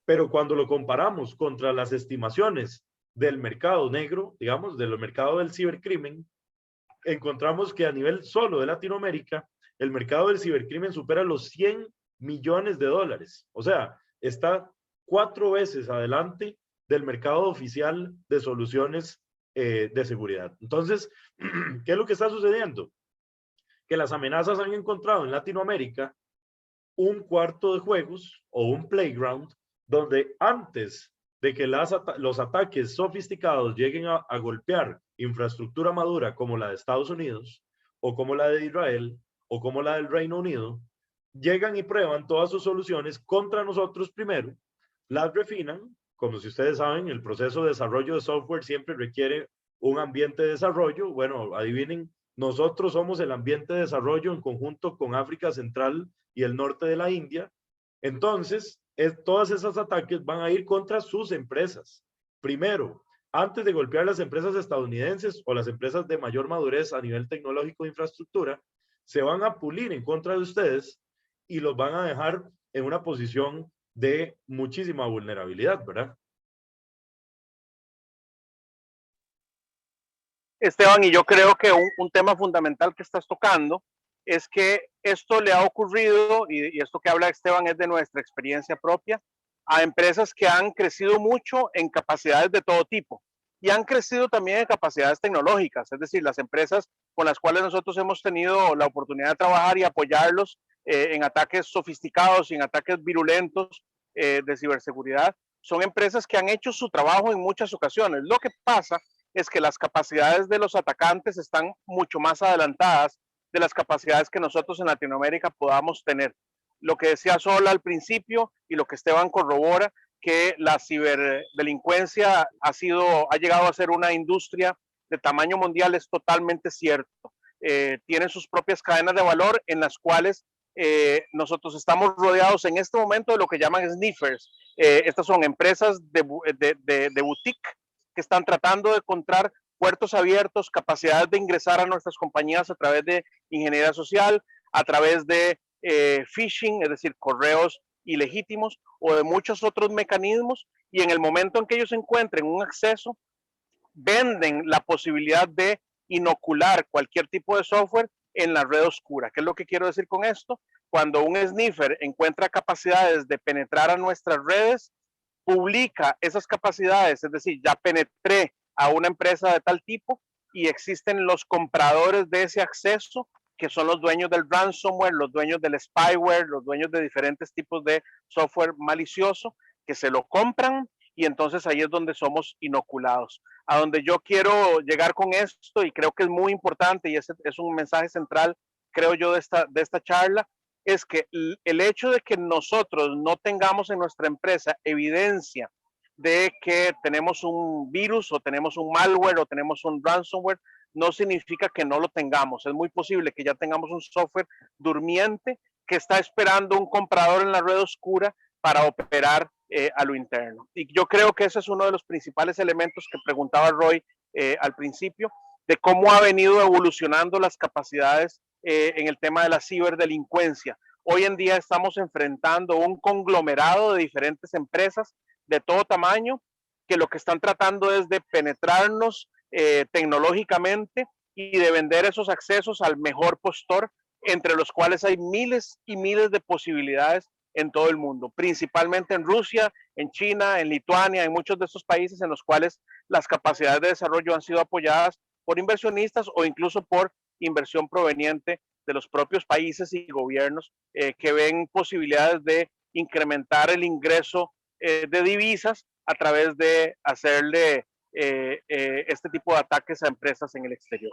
pero cuando lo comparamos contra las estimaciones del mercado negro, digamos, del mercado del cibercrimen, encontramos que a nivel solo de Latinoamérica, el mercado del cibercrimen supera los 100 millones de dólares. O sea, está 4 veces adelante del mercado oficial de soluciones de seguridad. Entonces, ¿qué es lo que está sucediendo? Que las amenazas han encontrado en Latinoamérica un cuarto de juegos o un playground donde antes de que los ataques sofisticados lleguen a golpear infraestructura madura como la de Estados Unidos o como la de Israel o como la del Reino Unido, llegan y prueban todas sus soluciones contra nosotros primero, las refinan. Como si ustedes saben, el proceso de desarrollo de software siempre requiere un ambiente de desarrollo. Bueno, adivinen, nosotros somos el ambiente de desarrollo en conjunto con África Central y el norte de la India. Entonces, todos esos ataques van a ir contra sus empresas. Primero, antes de golpear las empresas estadounidenses o las empresas de mayor madurez a nivel tecnológico de infraestructura, se van a pulir en contra de ustedes y los van a dejar en una posición de muchísima vulnerabilidad, ¿verdad? Esteban, y yo creo que un tema fundamental que estás tocando es que esto le ha ocurrido, y esto que habla Esteban es de nuestra experiencia propia, a empresas que han crecido mucho en capacidades de todo tipo y han crecido también en capacidades tecnológicas, es decir, las empresas con las cuales nosotros hemos tenido la oportunidad de trabajar y apoyarlos en ataques sofisticados y en ataques virulentos de ciberseguridad, son empresas que han hecho su trabajo en muchas ocasiones. Lo que pasa es que las capacidades de los atacantes están mucho más adelantadas de las capacidades que nosotros en Latinoamérica podamos tener. Lo que decía Sol al principio y lo que Esteban corrobora, que la ciberdelincuencia ha llegado a ser una industria de tamaño mundial, es totalmente cierto. Tiene sus propias cadenas de valor en las cuales nosotros estamos rodeados en este momento de lo que llaman sniffers. Estas son empresas de boutique que están tratando de encontrar puertos abiertos, capacidades de ingresar a nuestras compañías a través de ingeniería social, a través de phishing, es decir, correos ilegítimos o de muchos otros mecanismos, y en el momento en que ellos encuentren un acceso, venden la posibilidad de inocular cualquier tipo de software en la red oscura. ¿Qué es lo que quiero decir con esto? Cuando un sniffer encuentra capacidades de penetrar a nuestras redes, publica esas capacidades, es decir, ya penetré a una empresa de tal tipo, y existen los compradores de ese acceso, que son los dueños del ransomware, los dueños del spyware, los dueños de diferentes tipos de software malicioso, que se lo compran, y entonces ahí es donde somos inoculados. A donde yo quiero llegar con esto, y creo que es muy importante, y ese es un mensaje central, creo yo, de esta charla, es que el hecho de que nosotros no tengamos en nuestra empresa evidencia de que tenemos un virus o tenemos un malware o tenemos un ransomware, no significa que no lo tengamos. Es muy posible que ya tengamos un software durmiente que está esperando un comprador en la red oscura para operar a lo interno. Y yo creo que ese es uno de los principales elementos que preguntaba Roy al principio, de cómo ha venido evolucionando las capacidades en el tema de la ciberdelincuencia. Hoy en día estamos enfrentando un conglomerado de diferentes empresas de todo tamaño, que lo que están tratando es de penetrarnos tecnológicamente y de vender esos accesos al mejor postor, entre los cuales hay miles y miles de posibilidades en todo el mundo, principalmente en Rusia, en China, en Lituania, en muchos de estos países en los cuales las capacidades de desarrollo han sido apoyadas por inversionistas o incluso por inversión proveniente de los propios países y gobiernos que ven posibilidades de incrementar el ingreso de divisas a través de hacerle este tipo de ataques a empresas en el exterior.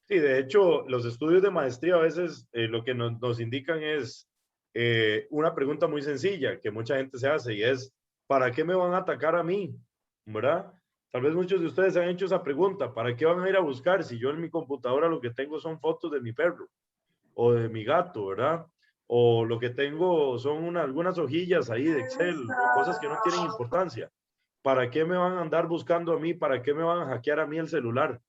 Sí, de hecho, los estudios de maestría a veces lo que nos indican es una pregunta muy sencilla que mucha gente se hace, y es, ¿para qué me van a atacar a mí? ¿Verdad? Tal vez muchos de ustedes han hecho esa pregunta, ¿para qué van a ir a buscar si yo en mi computadora lo que tengo son fotos de mi perro o de mi gato, ¿verdad? O lo que tengo son algunas hojillas ahí de Excel, cosas que no tienen importancia. ¿Para qué me van a andar buscando a mí? ¿Para qué me van a hackear a mí el celular?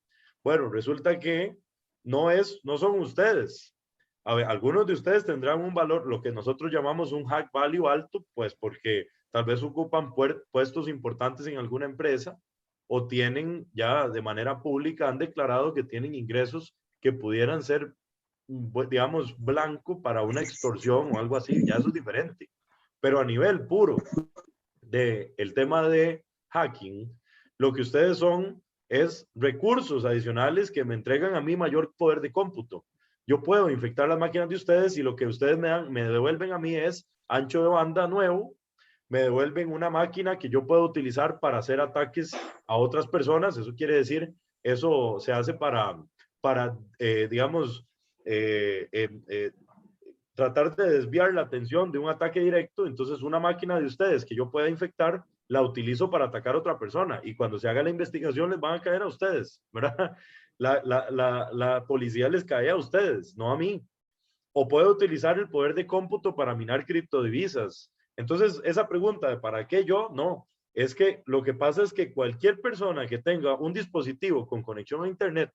Bueno, resulta que no son ustedes. A ver, algunos de ustedes tendrán un valor, lo que nosotros llamamos un hack value alto, pues porque tal vez ocupan puestos importantes en alguna empresa, o tienen ya de manera pública, han declarado que tienen ingresos que pudieran ser, digamos, blanco para una extorsión o algo así, ya eso es diferente. Pero a nivel puro del tema de hacking, lo que ustedes son es recursos adicionales que me entregan a mí mayor poder de cómputo. Yo puedo infectar las máquinas de ustedes y lo que ustedes me devuelven a mí es ancho de banda nuevo, me devuelven una máquina que yo puedo utilizar para hacer ataques a otras personas. Eso quiere decir, eso se hace para digamos, tratar de desviar la atención de un ataque directo. Entonces una máquina de ustedes que yo pueda infectar, la utilizo para atacar a otra persona, y cuando se haga la investigación les van a caer a ustedes, ¿verdad? La policía les cae a ustedes, no a mí. O puedo utilizar el poder de cómputo para minar criptodivisas. Entonces, esa pregunta de ¿para qué yo? No, es que lo que pasa es que cualquier persona que tenga un dispositivo con conexión a internet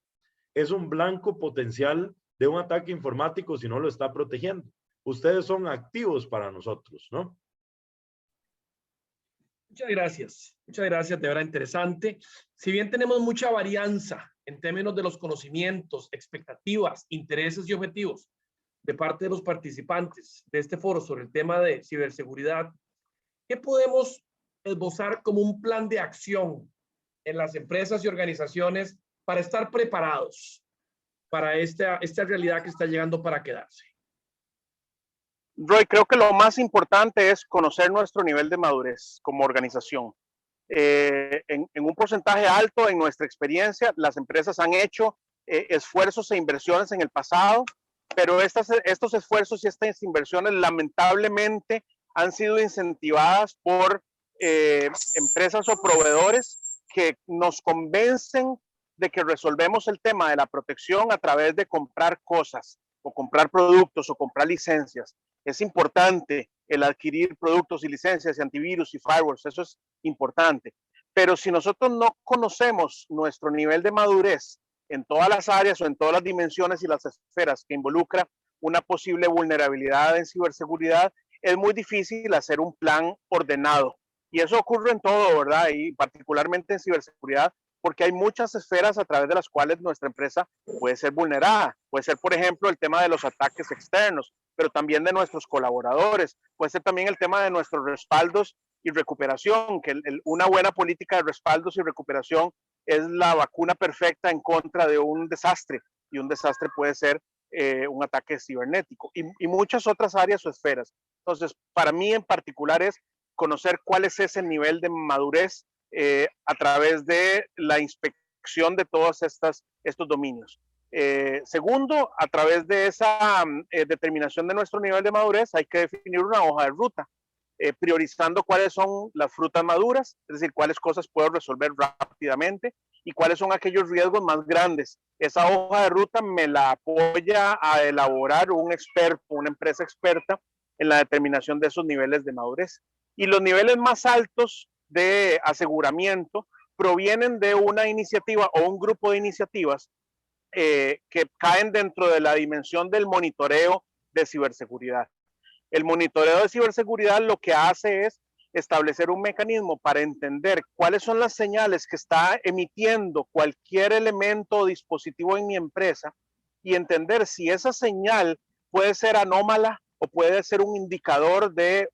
es un blanco potencial de un ataque informático si no lo está protegiendo. Ustedes son activos para nosotros, ¿no? Muchas gracias, de verdad interesante. Si bien tenemos mucha varianza en términos de los conocimientos, expectativas, intereses y objetivos de parte de los participantes de este foro sobre el tema de ciberseguridad, ¿qué podemos esbozar como un plan de acción en las empresas y organizaciones para estar preparados para esta realidad que está llegando para quedarse? Roy, creo que lo más importante es conocer nuestro nivel de madurez como organización. En un porcentaje alto, en nuestra experiencia, las empresas han hecho esfuerzos e inversiones en el pasado, pero estos esfuerzos y estas inversiones lamentablemente han sido incentivadas por empresas o proveedores que nos convencen de que resolvemos el tema de la protección a través de comprar cosas o comprar productos o comprar licencias. Es importante el adquirir productos y licencias y antivirus y firewalls, eso es importante. Pero si nosotros no conocemos nuestro nivel de madurez en todas las áreas o en todas las dimensiones y las esferas que involucra una posible vulnerabilidad en ciberseguridad, es muy difícil hacer un plan ordenado. Y eso ocurre en todo, ¿verdad? Y particularmente en ciberseguridad, porque hay muchas esferas a través de las cuales nuestra empresa puede ser vulnerada. Puede ser, por ejemplo, el tema de los ataques externos, pero también de nuestros colaboradores. Puede ser también el tema de nuestros respaldos y recuperación, que una buena política de respaldos y recuperación es la vacuna perfecta en contra de un desastre, y un desastre puede ser un ataque cibernético, y muchas otras áreas o esferas. Entonces, para mí en particular es conocer cuál es ese nivel de madurez a través de la inspección de todos estos dominios. Segundo, a través de esa determinación de nuestro nivel de madurez, hay que definir una hoja de ruta, priorizando cuáles son las frutas maduras, es decir, cuáles cosas puedo resolver rápidamente y cuáles son aquellos riesgos más grandes. Esa hoja de ruta me la apoya a elaborar un experto, una empresa experta en la determinación de esos niveles de madurez. Y los niveles más altos de aseguramiento provienen de una iniciativa o un grupo de iniciativas que caen dentro de la dimensión del monitoreo de ciberseguridad. El monitoreo de ciberseguridad lo que hace es establecer un mecanismo para entender cuáles son las señales que está emitiendo cualquier elemento o dispositivo en mi empresa, y entender si esa señal puede ser anómala o puede ser un indicador de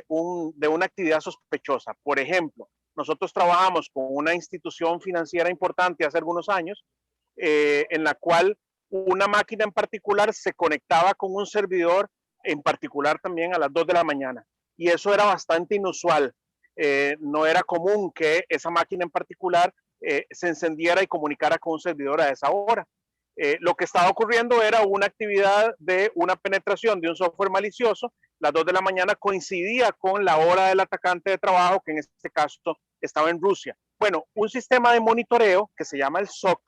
una actividad sospechosa. Por ejemplo, nosotros trabajamos con una institución financiera importante hace algunos años, en la cual una máquina en particular se conectaba con un servidor en particular también a las 2 de la mañana. Y eso era bastante inusual. No era común que esa máquina en particular se encendiera y comunicara con un servidor a esa hora. Lo que estaba ocurriendo era una actividad de una penetración de un software malicioso. Las 2 de la mañana coincidía con la hora del atacante de trabajo, que en este caso estaba en Rusia. Bueno, un sistema de monitoreo que se llama el SOC,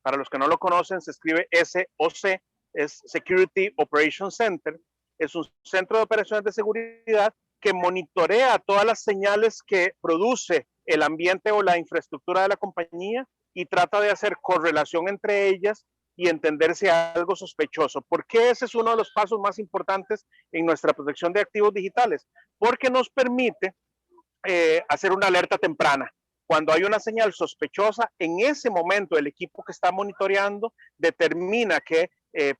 para los que no lo conocen, se escribe SOC, es Security Operations Center, es un centro de operaciones de seguridad que monitorea todas las señales que produce el ambiente o la infraestructura de la compañía y trata de hacer correlación entre ellas y entender si hay algo sospechoso. ¿Por qué ese es uno de los pasos más importantes en nuestra protección de activos digitales? Porque nos permite hacer una alerta temprana. Cuando hay una señal sospechosa, en ese momento el equipo que está monitoreando determina que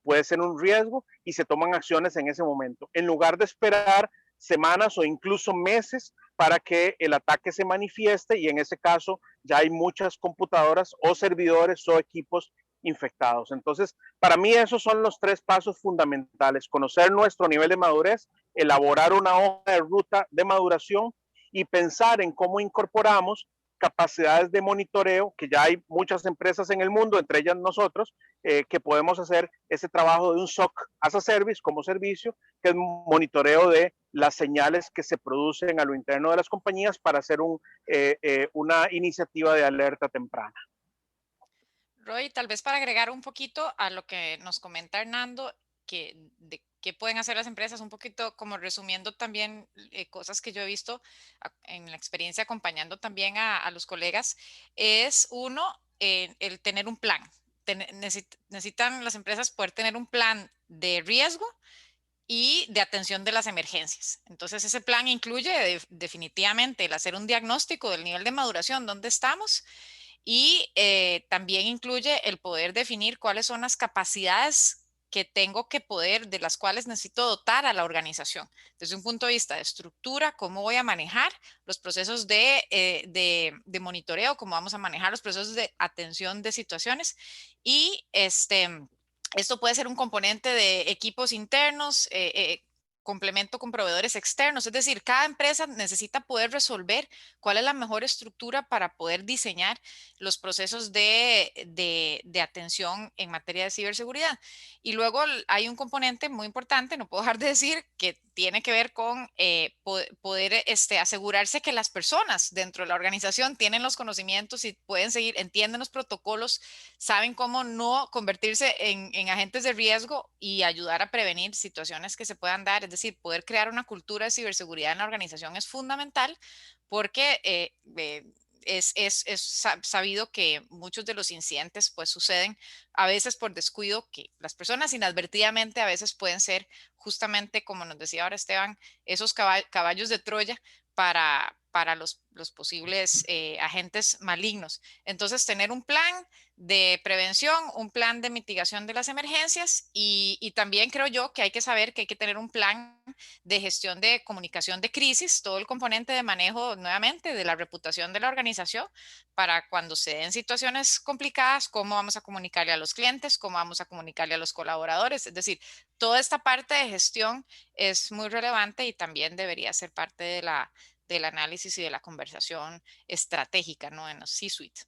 puede ser un riesgo y se toman acciones en ese momento, en lugar de esperar semanas o incluso meses para que el ataque se manifieste, y en ese caso ya hay muchas computadoras o servidores o equipos infectados. Entonces, para mí esos son los 3 pasos fundamentales: conocer nuestro nivel de madurez, elaborar una hoja de ruta de maduración y pensar en cómo incorporamos capacidades de monitoreo, que ya hay muchas empresas en el mundo, entre ellas nosotros, que podemos hacer ese trabajo de un SOC as a service, como servicio, que es monitoreo de las señales que se producen a lo interno de las compañías para hacer una iniciativa de alerta temprana. Roy, tal vez para agregar un poquito a lo que nos comenta Hernando, de qué pueden hacer las empresas, un poquito como resumiendo también cosas que yo he visto en la experiencia acompañando también a los colegas, es uno, el tener un plan. Necesitan las empresas poder tener un plan de riesgo y de atención de las emergencias. Entonces, ese plan incluye definitivamente el hacer un diagnóstico del nivel de maduración, dónde estamos, y también incluye el poder definir cuáles son las capacidades que tengo que poder, de las cuales necesito dotar a la organización. Desde un punto de vista de estructura, cómo voy a manejar los procesos de monitoreo, cómo vamos a manejar los procesos de atención de situaciones, y esto puede ser un componente de equipos internos, complemento con proveedores externos. Es decir, cada empresa necesita poder resolver cuál es la mejor estructura para poder diseñar los procesos de atención en materia de ciberseguridad. Y luego hay un componente muy importante, no puedo dejar de decir, que tiene que ver con poder asegurarse que las personas dentro de la organización tienen los conocimientos y pueden seguir, entienden los protocolos, saben cómo no convertirse en agentes de riesgo y ayudar a prevenir situaciones que se puedan dar. Es decir, poder crear una cultura de ciberseguridad en la organización es fundamental, porque es sabido que muchos de los incidentes pues suceden a veces por descuido, que las personas inadvertidamente a veces pueden ser justamente, como nos decía ahora Esteban, esos caballos de Troya para los posibles agentes malignos. Entonces, tener un plan de prevención, un plan de mitigación de las emergencias, y también creo yo que hay que saber que hay que tener un plan de gestión de comunicación de crisis, todo el componente de manejo nuevamente de la reputación de la organización, para cuando se den situaciones complicadas, cómo vamos a comunicarle a los clientes, cómo vamos a comunicarle a los colaboradores. Es decir, toda esta parte de gestión es muy relevante y también debería ser parte del análisis y de la conversación estratégica, ¿no? En los C-suite.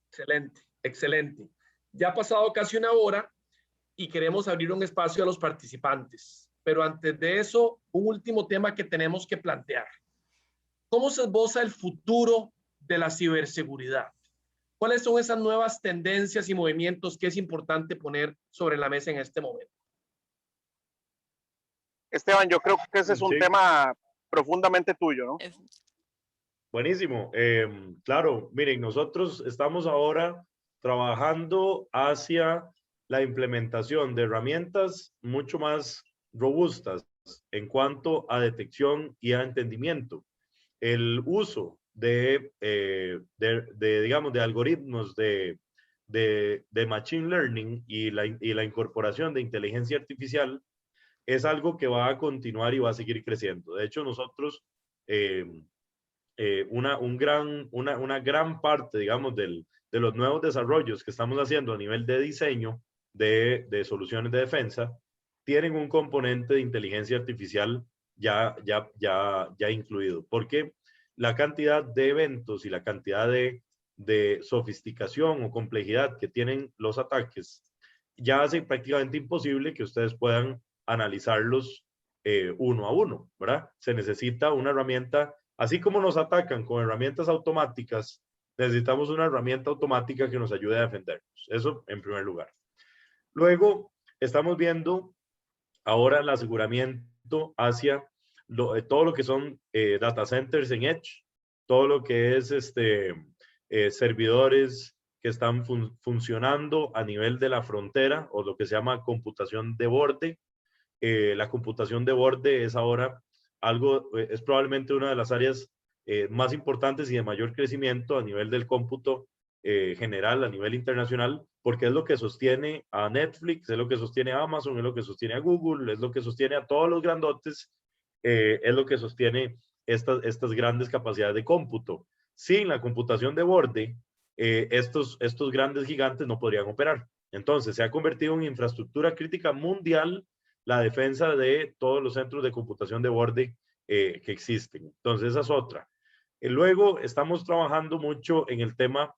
Excelente, excelente. Ya ha pasado casi una hora y queremos abrir un espacio a los participantes. Pero antes de eso, un último tema que tenemos que plantear. ¿Cómo se esboza el futuro de la ciberseguridad? ¿Cuáles son esas nuevas tendencias y movimientos que es importante poner sobre la mesa en este momento? Esteban, yo creo que ese es un tema profundamente tuyo, ¿no? Buenísimo. Claro, miren, nosotros estamos ahora trabajando hacia la implementación de herramientas mucho más robustas en cuanto a detección y a entendimiento. El uso digamos, de algoritmos de machine learning y la incorporación de inteligencia artificial es algo que va a continuar y va a seguir creciendo. De hecho, nosotros, una gran parte, digamos, de los nuevos desarrollos que estamos haciendo a nivel de diseño de soluciones de defensa, tienen un componente de inteligencia artificial ya incluido, porque la cantidad de eventos y la cantidad de sofisticación o complejidad que tienen los ataques ya hace prácticamente imposible que ustedes puedan analizarlos uno a uno, ¿verdad? Se necesita una herramienta, así como nos atacan con herramientas automáticas, necesitamos una herramienta automática que nos ayude a defendernos. Eso en primer lugar. Luego, estamos viendo ahora el aseguramiento hacia todo lo que son data centers en Edge, todo lo que es servidores que están funcionando a nivel de la frontera, o lo que se llama computación de borde. La computación de borde es ahora es probablemente una de las áreas más importantes y de mayor crecimiento a nivel del cómputo general, a nivel internacional, porque es lo que sostiene a Netflix, es lo que sostiene a Amazon, es lo que sostiene a Google, es lo que sostiene a todos los grandotes, es lo que sostiene estas grandes capacidades de cómputo. Sin la computación de borde, estos grandes gigantes no podrían operar. Entonces, se ha convertido en infraestructura crítica mundial la defensa de todos los centros de computación de borde que existen. Entonces, esa es otra. Luego, estamos trabajando mucho en el tema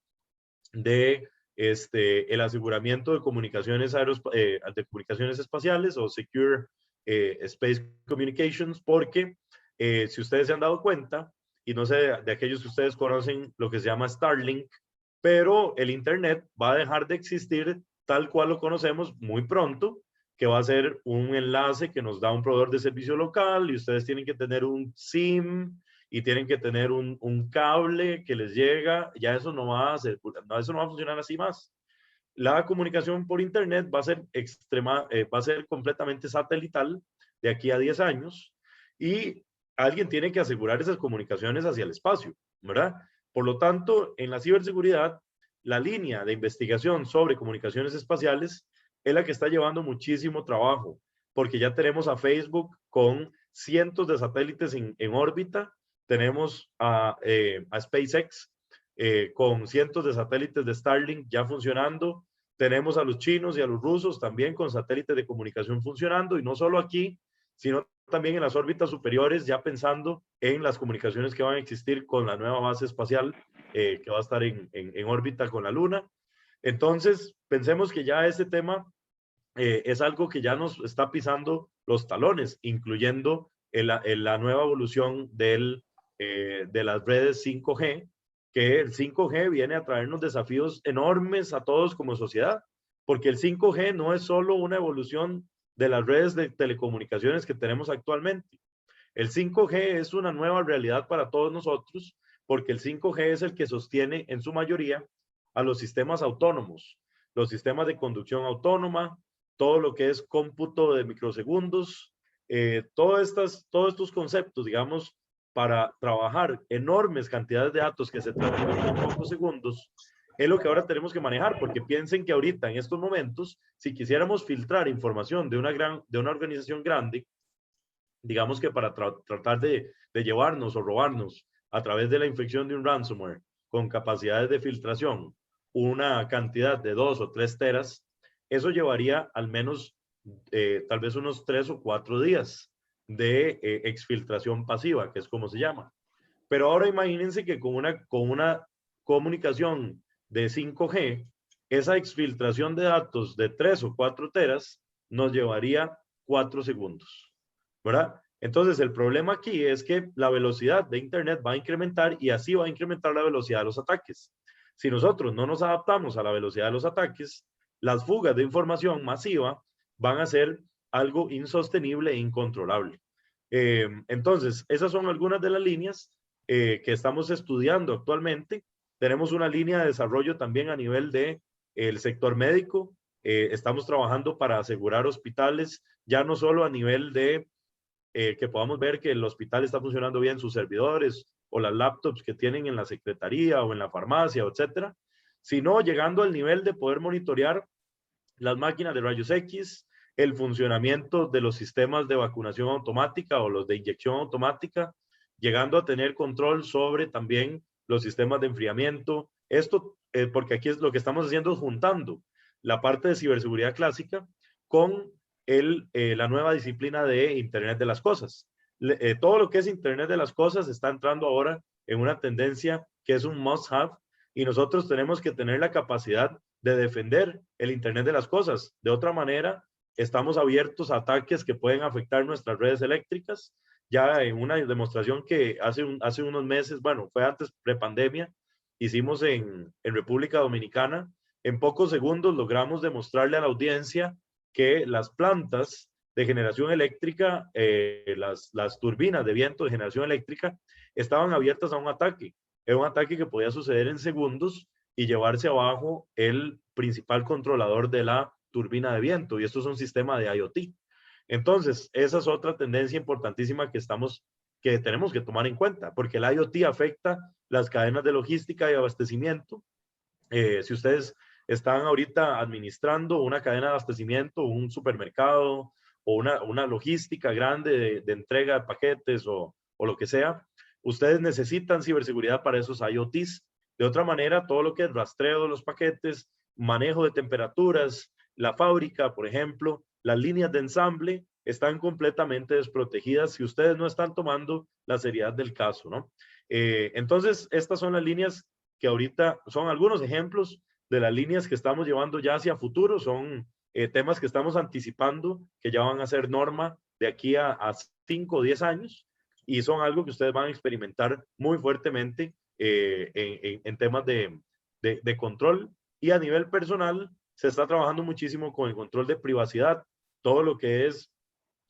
de el aseguramiento de comunicaciones, de comunicaciones espaciales o Secure Space Communications, porque si ustedes se han dado cuenta, y no sé de aquellos que ustedes conocen lo que se llama Starlink, pero el Internet va a dejar de existir tal cual lo conocemos muy pronto, que va a ser un enlace que nos da un proveedor de servicio local y ustedes tienen que tener un SIM y tienen que tener un cable que les llega. Ya eso no va a ser, eso no va a funcionar así más. La comunicación por Internet va a ser va a ser completamente satelital de aquí a 10 años y alguien tiene que asegurar esas comunicaciones hacia el espacio, ¿verdad? Por lo tanto, en la ciberseguridad, la línea de investigación sobre comunicaciones espaciales es la que está llevando muchísimo trabajo, porque ya tenemos a Facebook con cientos de satélites en órbita, tenemos a SpaceX con cientos de satélites de Starlink ya funcionando, tenemos a los chinos y a los rusos también con satélites de comunicación funcionando, y no solo aquí, sino también en las órbitas superiores, ya pensando en las comunicaciones que van a existir con la nueva base espacial que va a estar en órbita con la Luna. Entonces, pensemos que ya este tema es algo que ya nos está pisando los talones, incluyendo la nueva evolución de las redes 5G, que el 5G viene a traernos desafíos enormes a todos como sociedad, porque el 5G no es solo una evolución de las redes de telecomunicaciones que tenemos actualmente. El 5G es una nueva realidad para todos nosotros, porque el 5G es el que sostiene en su mayoría a los sistemas autónomos, los sistemas de conducción autónoma, todo lo que es cómputo de microsegundos, todos estos conceptos, digamos, para trabajar enormes cantidades de datos que se transmiten en pocos segundos, es lo que ahora tenemos que manejar, porque piensen que ahorita, en estos momentos, si quisiéramos filtrar información de una organización grande, digamos que para tratar de llevarnos o robarnos a través de la infección de un ransomware con capacidades de filtración, una cantidad de 2 o 3 teras, eso llevaría al menos tal vez unos 3 o 4 días de exfiltración pasiva, que es como se llama. Pero ahora imagínense que con una comunicación de 5G, esa exfiltración de datos de 3 o 4 teras nos llevaría 4 segundos, ¿verdad? Entonces, el problema aquí es que la velocidad de Internet va a incrementar y así va a incrementar la velocidad de los ataques. Si nosotros no nos adaptamos a la velocidad de los ataques, las fugas de información masiva van a ser algo insostenible e incontrolable. Entonces, esas son algunas de las líneas que estamos estudiando actualmente. Tenemos una línea de desarrollo también a nivel de el sector médico. Estamos trabajando para asegurar hospitales, ya no solo a nivel de que podamos ver que el hospital está funcionando bien sus servidores o las laptops que tienen en la secretaría o en la farmacia, etcétera, sino llegando al nivel de poder monitorear las máquinas de rayos X, el funcionamiento de los sistemas de vacunación automática o los de inyección automática, llegando a tener control sobre también los sistemas de enfriamiento. Esto, porque aquí es lo que estamos haciendo, es juntando la parte de ciberseguridad clásica con la nueva disciplina de Internet de las Cosas. Todo lo que es Internet de las Cosas está entrando ahora en una tendencia que es un must-have y nosotros tenemos que tener la capacidad de defender el Internet de las Cosas. De otra manera, estamos abiertos a ataques que pueden afectar nuestras redes eléctricas. Ya en una demostración que hace unos meses, bueno, fue antes prepandemia, hicimos en República Dominicana, en pocos segundos logramos demostrarle a la audiencia que las plantas de generación eléctrica, las turbinas de viento de generación eléctrica, estaban abiertas a un ataque. Era un ataque que podía suceder en segundos y llevarse abajo el principal controlador de la turbina de viento, y esto es un sistema de IoT. Entonces, esa es otra tendencia importantísima que que tenemos que tomar en cuenta, porque el IoT afecta las cadenas de logística y abastecimiento. Si ustedes están ahorita administrando una cadena de abastecimiento, un supermercado o una logística grande de entrega de paquetes o lo que sea, ustedes necesitan ciberseguridad para esos IoTs. De otra manera, todo lo que es rastreo de los paquetes, manejo de temperaturas, la fábrica, por ejemplo, las líneas de ensamble están completamente desprotegidas si ustedes no están tomando la seriedad del caso, ¿no? Entonces, estas son las líneas que ahorita son algunos ejemplos de las líneas que estamos llevando ya hacia futuro. Son temas que estamos anticipando que ya van a ser norma de aquí a 5 o 10 años y son algo que ustedes van a experimentar muy fuertemente en temas de control. Y a nivel personal se está trabajando muchísimo con el control de privacidad, todo lo que es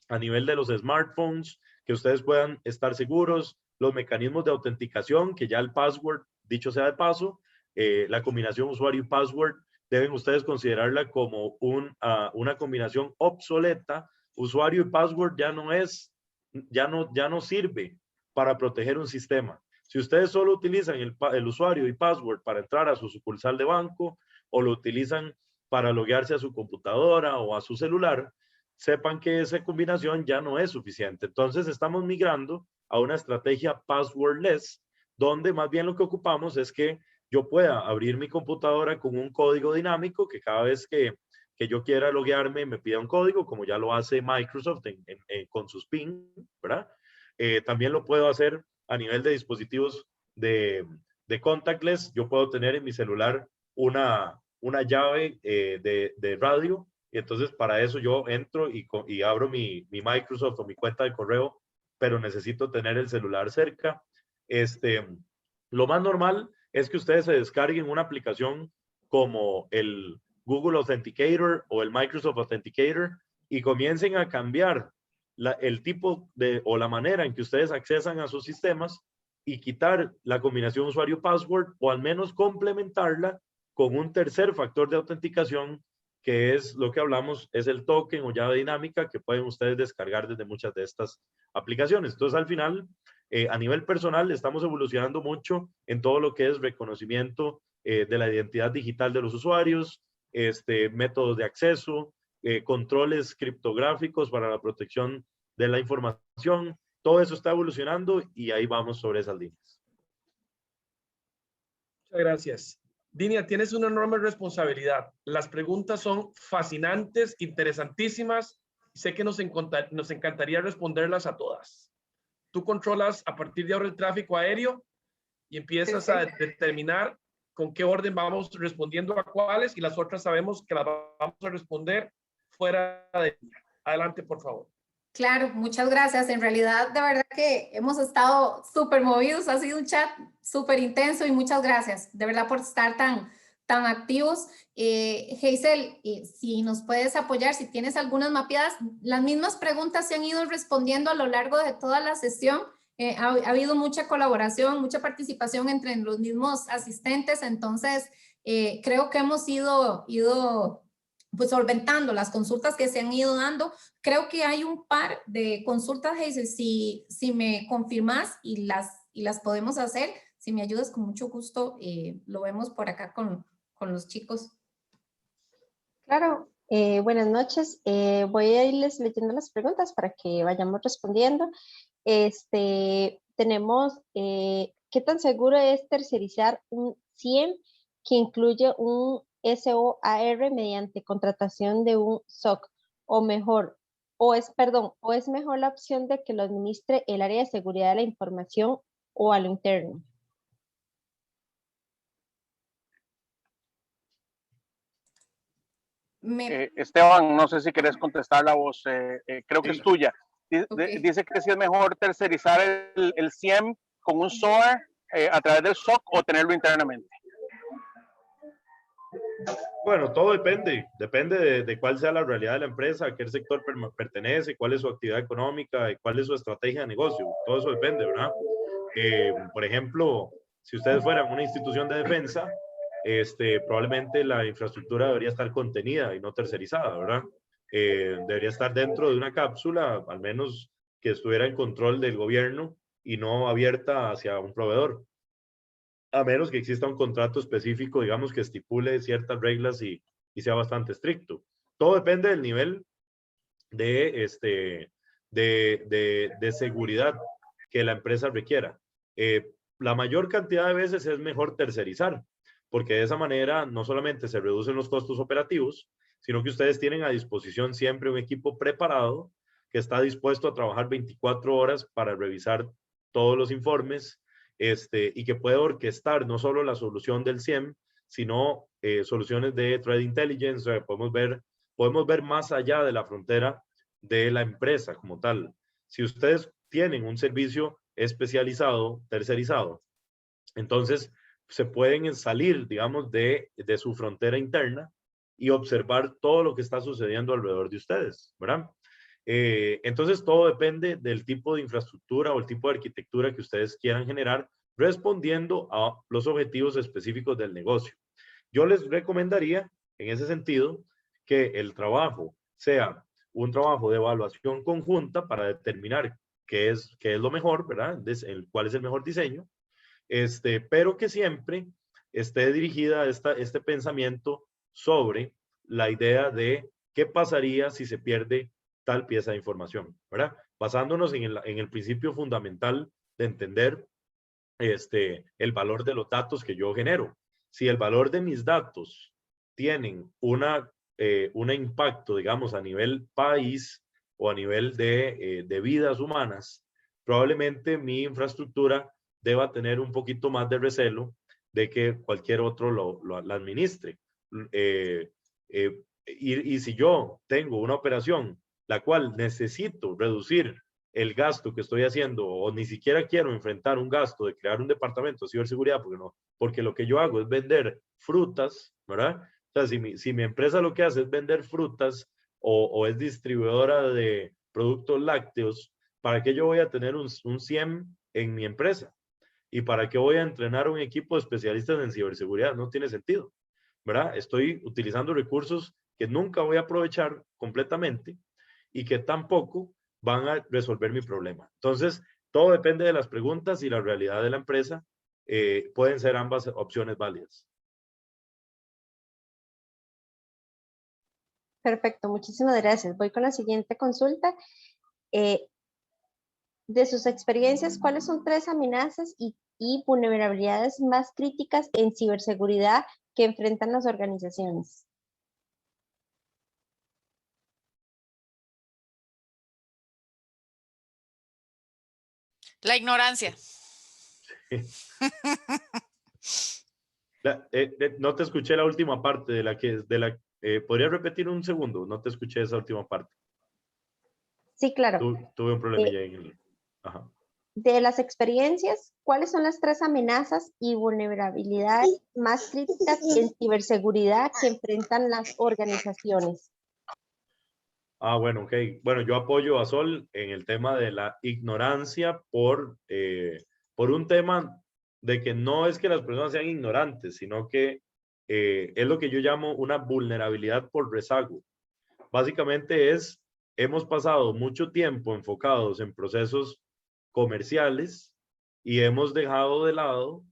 a nivel de los smartphones, que ustedes puedan estar seguros, los mecanismos de autenticación, que ya el password, dicho sea de paso, la combinación usuario y password, deben ustedes considerarla como una combinación obsoleta. Usuario y password ya no sirve para proteger un sistema. Si ustedes solo utilizan el usuario y password para entrar a su sucursal de banco o lo utilizan para loguearse a su computadora o a su celular, sepan que esa combinación ya no es suficiente. Entonces estamos migrando a una estrategia passwordless, donde más bien lo que ocupamos es que yo pueda abrir mi computadora con un código dinámico que cada vez que yo quiera loguearme me pida un código, como ya lo hace Microsoft con sus PIN, ¿verdad? También lo puedo hacer a nivel de dispositivos de contactless. Yo puedo tener en mi celular una llave de radio, y entonces para eso yo entro y abro mi Microsoft o mi cuenta de correo, pero necesito tener el celular cerca. Lo más normal es que ustedes se descarguen una aplicación como el Google Authenticator o el Microsoft Authenticator y comiencen a cambiar el tipo o la manera en que ustedes accesan a sus sistemas y quitar la combinación usuario-password o al menos complementarla con un tercer factor de autenticación, que es lo que hablamos, es el token o llave dinámica que pueden ustedes descargar desde muchas de estas aplicaciones. Entonces, al final, a nivel personal, estamos evolucionando mucho en todo lo que es reconocimiento de la identidad digital de los usuarios, métodos de acceso, controles criptográficos para la protección de la información. Todo eso está evolucionando y ahí vamos sobre esas líneas. Muchas gracias. Dinia, tienes una enorme responsabilidad. Las preguntas son fascinantes, interesantísimas. Sé que nos encantaría responderlas a todas. Tú controlas a partir de ahora el tráfico aéreo y empiezas a determinar con qué orden vamos respondiendo a cuáles, y las otras sabemos que las vamos a responder fuera de... Adelante, por favor. Claro, muchas gracias. En realidad, de verdad que hemos estado súper movidos. Ha sido un chat súper intenso y muchas gracias, de verdad, por estar tan activos. Hazel, si nos puedes apoyar, si tienes algunas mapeadas, las mismas preguntas se han ido respondiendo a lo largo de toda la sesión. Ha habido mucha colaboración, mucha participación entre los mismos asistentes, entonces creo que hemos ido pues solventando las consultas que se han ido dando. Creo que hay un par de consultas, Hazel, si me confirmas y las podemos hacer, si me ayudas con mucho gusto, lo vemos por acá con los chicos. Claro, buenas noches. Voy a irles leyendo las preguntas para que vayamos respondiendo. Tenemos, ¿qué tan seguro es tercerizar un SIEM que incluye un SOAR mediante contratación de un SOC? O es mejor la opción de que lo administre el área de seguridad de la información o a lo interno. Esteban, no sé si querés contestar la voz, creo que es tuya. Dice que si es mejor tercerizar el SIEM con un SOAR a través del SOC o tenerlo internamente. Bueno, todo depende de cuál sea la realidad de la empresa, a qué sector pertenece, cuál es su actividad económica, cuál es su estrategia de negocio. Todo eso depende, ¿verdad? Por ejemplo, si ustedes fueran una institución de defensa, probablemente la infraestructura debería estar contenida y no tercerizada, ¿verdad? Debería estar dentro de una cápsula, al menos que estuviera en control del gobierno y no abierta hacia un proveedor, a menos que exista un contrato específico, digamos, que estipule ciertas reglas y sea bastante estricto. Todo depende del nivel de seguridad que la empresa requiera. La mayor cantidad de veces es mejor tercerizar, porque de esa manera no solamente se reducen los costos operativos, sino que ustedes tienen a disposición siempre un equipo preparado que está dispuesto a trabajar 24 horas para revisar todos los informes, y que puede orquestar no solo la solución del CIEM, sino soluciones de Threat Intelligence. Podemos ver más allá de la frontera de la empresa como tal. Si ustedes tienen un servicio especializado, tercerizado, entonces se pueden salir, digamos, de su frontera interna y observar todo lo que está sucediendo alrededor de ustedes, ¿verdad? Entonces todo depende del tipo de infraestructura o el tipo de arquitectura que ustedes quieran generar, respondiendo a los objetivos específicos del negocio. Yo les recomendaría, en ese sentido, que el trabajo sea un trabajo de evaluación conjunta para determinar qué es lo mejor, ¿verdad? Cuál es el mejor diseño, pero que siempre esté dirigida este pensamiento sobre la idea de qué pasaría si se pierde tal pieza de información, ¿verdad? Basándonos en el principio fundamental de entender el valor de los datos que yo genero. Si el valor de mis datos tienen un impacto, digamos, a nivel país o a nivel de vidas humanas, probablemente mi infraestructura deba tener un poquito más de recelo de que cualquier otro la administre. Y si yo tengo una operación la cual necesito reducir el gasto que estoy haciendo, o ni siquiera quiero enfrentar un gasto de crear un departamento de ciberseguridad, porque lo que yo hago es vender frutas, ¿verdad? O sea, si mi empresa lo que hace es vender frutas o es distribuidora de productos lácteos, ¿para qué yo voy a tener un CIEM en mi empresa? ¿Y para qué voy a entrenar un equipo de especialistas en ciberseguridad? No tiene sentido, ¿verdad? Estoy utilizando recursos que nunca voy a aprovechar completamente y que tampoco van a resolver mi problema. Entonces, todo depende de las preguntas y la realidad de la empresa. Pueden ser ambas opciones válidas. Perfecto, muchísimas gracias. Voy con la siguiente consulta. De sus experiencias, ¿cuáles son 3 amenazas y vulnerabilidades más críticas en ciberseguridad que enfrentan las organizaciones? La ignorancia. No te escuché la última parte ¿podrías repetir un segundo? No te escuché esa última parte. Sí, claro. Tuve un problemilla en el... Ajá. De las experiencias, ¿cuáles son las 3 amenazas y vulnerabilidades más críticas en ciberseguridad que enfrentan las organizaciones? Bueno, ok. Bueno, yo apoyo a Sol en el tema de la ignorancia por un tema de que no es que las personas sean ignorantes, sino que es lo que yo llamo una vulnerabilidad por rezago. Básicamente hemos pasado mucho tiempo enfocados en procesos comerciales y hemos dejado de lado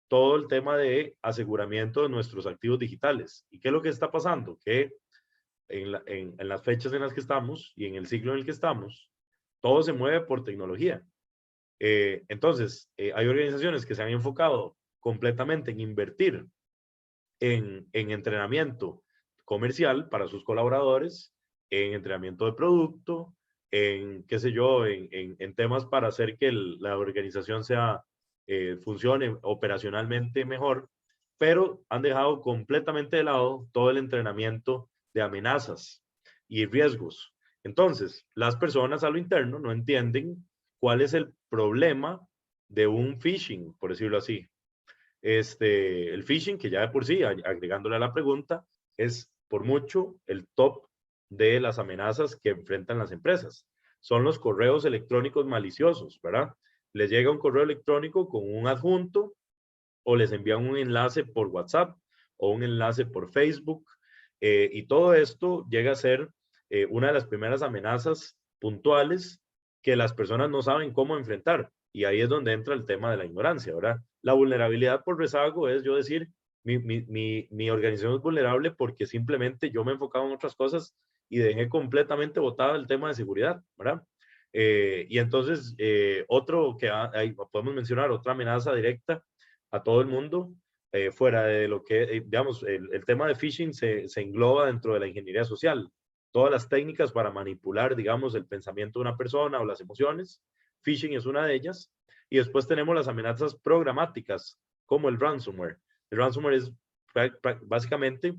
todo el tema de aseguramiento de nuestros activos digitales. ¿Y qué es lo que está pasando? Que en las fechas en las que estamos y en el ciclo en el que estamos, todo se mueve por tecnología. Entonces, hay organizaciones que se han enfocado completamente en invertir en entrenamiento comercial para sus colaboradores, en entrenamiento de producto, en, qué sé yo, en temas para hacer que la organización funcione operacionalmente mejor, pero han dejado completamente de lado todo el entrenamiento de amenazas y riesgos. Entonces, las personas a lo interno no entienden cuál es el problema de un phishing, por decirlo así. El phishing, que ya de por sí, agregándole a la pregunta, es por mucho el top de las amenazas que enfrentan las empresas. Son los correos electrónicos maliciosos, ¿verdad? Les llega un correo electrónico con un adjunto o les envían un enlace por WhatsApp o un enlace por Facebook, y todo esto llega a ser una de las primeras amenazas puntuales que las personas no saben cómo enfrentar. Y ahí es donde entra el tema de la ignorancia, ¿verdad? La vulnerabilidad por rezago es yo decir, mi organización es vulnerable porque simplemente yo me he enfocado en otras cosas y dejé completamente botado el tema de seguridad, ¿verdad? Y entonces, otro que ahí podemos mencionar, otra amenaza directa a todo el mundo, fuera de lo que, digamos, el tema de phishing se engloba dentro de la ingeniería social. Todas las técnicas para manipular, digamos, el pensamiento de una persona o las emociones. Phishing es una de ellas. Y después tenemos las amenazas programáticas, como el ransomware. El ransomware es básicamente,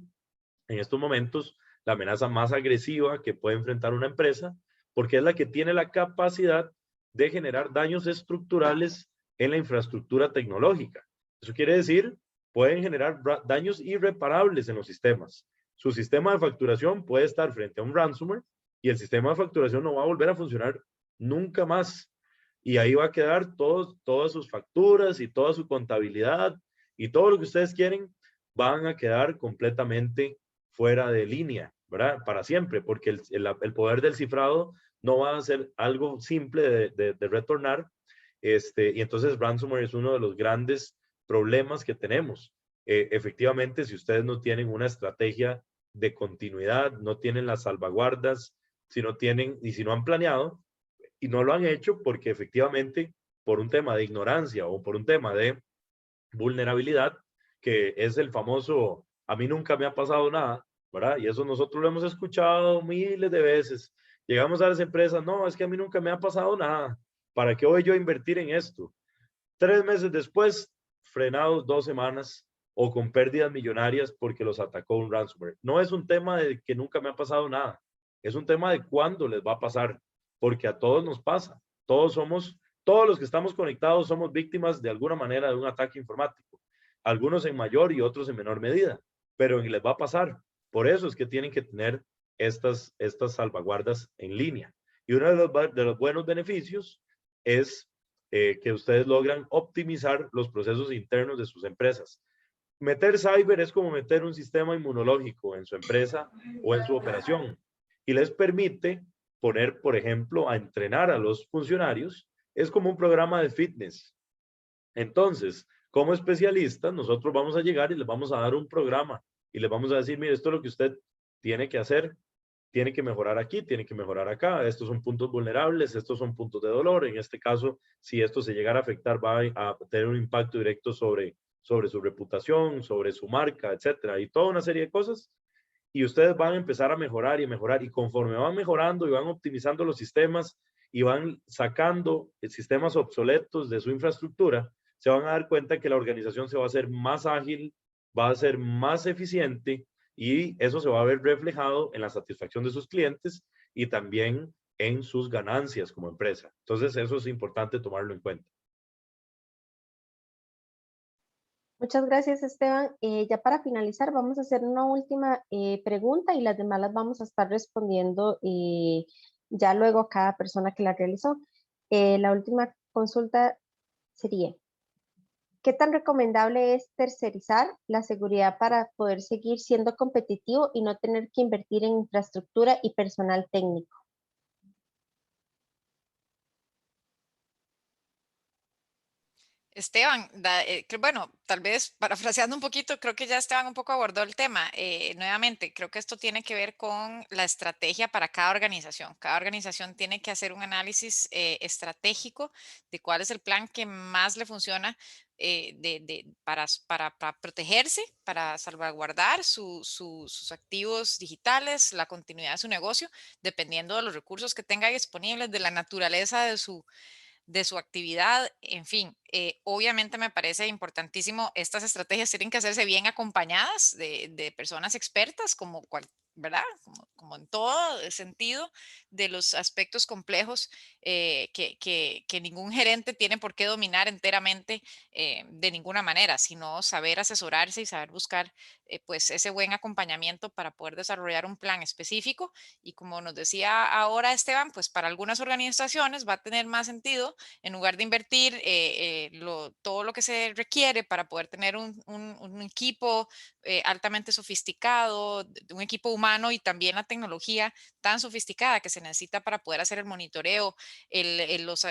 en estos momentos, la amenaza más agresiva que puede enfrentar una empresa, porque es la que tiene la capacidad de generar daños estructurales en la infraestructura tecnológica. Eso quiere decir, pueden generar daños irreparables en los sistemas. Su sistema de facturación puede estar frente a un ransomware y el sistema de facturación no va a volver a funcionar nunca más. Y ahí va a quedar todas sus facturas y toda su contabilidad y todo lo que ustedes quieren van a quedar completamente fuera de línea, ¿verdad? Para siempre, porque el poder del cifrado no va a ser algo simple de retornar. Y entonces ransomware es uno de los grandes problemas que tenemos. Efectivamente, si ustedes no tienen una estrategia de continuidad, no tienen las salvaguardas, si no han planeado y no lo han hecho porque efectivamente por un tema de ignorancia o por un tema de vulnerabilidad, que es el famoso, a mí nunca me ha pasado nada, ¿verdad? Y eso nosotros lo hemos escuchado miles de veces. Llegamos a las empresas, no, es que a mí nunca me ha pasado nada. ¿Para qué voy yo a invertir en esto? 3 meses después, frenados 2 semanas o con pérdidas millonarias porque los atacó un ransomware. No es un tema de que nunca me ha pasado nada, es un tema de cuándo les va a pasar, porque a todos nos pasa. Todos los que estamos conectados somos víctimas de alguna manera de un ataque informático. Algunos en mayor y otros en menor medida, pero les va a pasar. Por eso es que tienen que tener estas salvaguardas en línea. Y uno de los buenos beneficios es que ustedes logran optimizar los procesos internos de sus empresas. Meter cyber es como meter un sistema inmunológico en su empresa o en su operación y les permite poner, por ejemplo, a entrenar a los funcionarios. Es como un programa de fitness. Entonces, como especialistas, nosotros vamos a llegar y les vamos a dar un programa y les vamos a decir, mire, esto es lo que usted tiene que hacer, tiene que mejorar aquí, tiene que mejorar acá, estos son puntos vulnerables, estos son puntos de dolor. En este caso, si esto se llegara a afectar, va a tener un impacto directo sobre su reputación, sobre su marca, etcétera, y toda una serie de cosas. Y ustedes van a empezar a mejorar y mejorar, y conforme van mejorando y van optimizando los sistemas y van sacando sistemas obsoletos de su infraestructura, se van a dar cuenta que la organización se va a hacer más ágil, va a ser más eficiente, y eso se va a ver reflejado en la satisfacción de sus clientes y también en sus ganancias como empresa. Entonces, eso es importante tomarlo en cuenta. Muchas gracias, Esteban. Ya para finalizar, vamos a hacer una última pregunta y las demás las vamos a estar respondiendo ya luego a cada persona que la realizó. La última consulta sería, ¿qué tan recomendable es tercerizar la seguridad para poder seguir siendo competitivo y no tener que invertir en infraestructura y personal técnico? Esteban, bueno, tal vez parafraseando un poquito, creo que ya Esteban un poco abordó el tema. Nuevamente, creo que esto tiene que ver con la estrategia para cada organización. Cada organización tiene que hacer un análisis estratégico de cuál es el plan que más le funciona para protegerse, para salvaguardar sus activos digitales, la continuidad de su negocio, dependiendo de los recursos que tenga disponibles, de la naturaleza de su actividad, en fin, obviamente me parece importantísimo, estas estrategias tienen que hacerse bien acompañadas de personas expertas, ¿verdad? Como en todo sentido de los aspectos complejos que ningún gerente tiene por qué dominar enteramente de ninguna manera, sino saber asesorarse y saber buscar pues ese buen acompañamiento para poder desarrollar un plan específico. Y como nos decía ahora Esteban, pues para algunas organizaciones va a tener más sentido, en lugar de invertir todo lo que se requiere para poder tener un equipo altamente sofisticado, un equipo humano y también la tecnología tan sofisticada que se necesita para poder hacer el monitoreo, los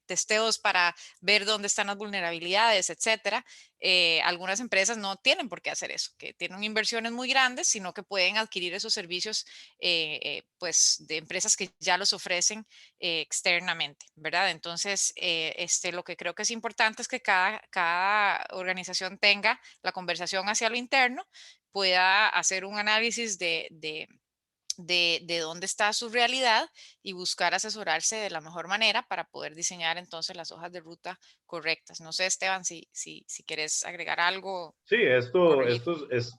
testeos para ver dónde están las vulnerabilidades, etcétera. Algunas empresas no tienen por qué hacer eso, que tienen inversiones muy grandes, sino que pueden adquirir esos servicios pues de empresas que ya los ofrecen externamente, ¿verdad? Entonces, lo que creo que es importante es que cada organización tenga la conversación hacia lo interno, pueda hacer un análisis de dónde está su realidad y buscar asesorarse de la mejor manera para poder diseñar entonces las hojas de ruta correctas. No sé, Esteban, si quieres agregar algo. Sí, Corregir.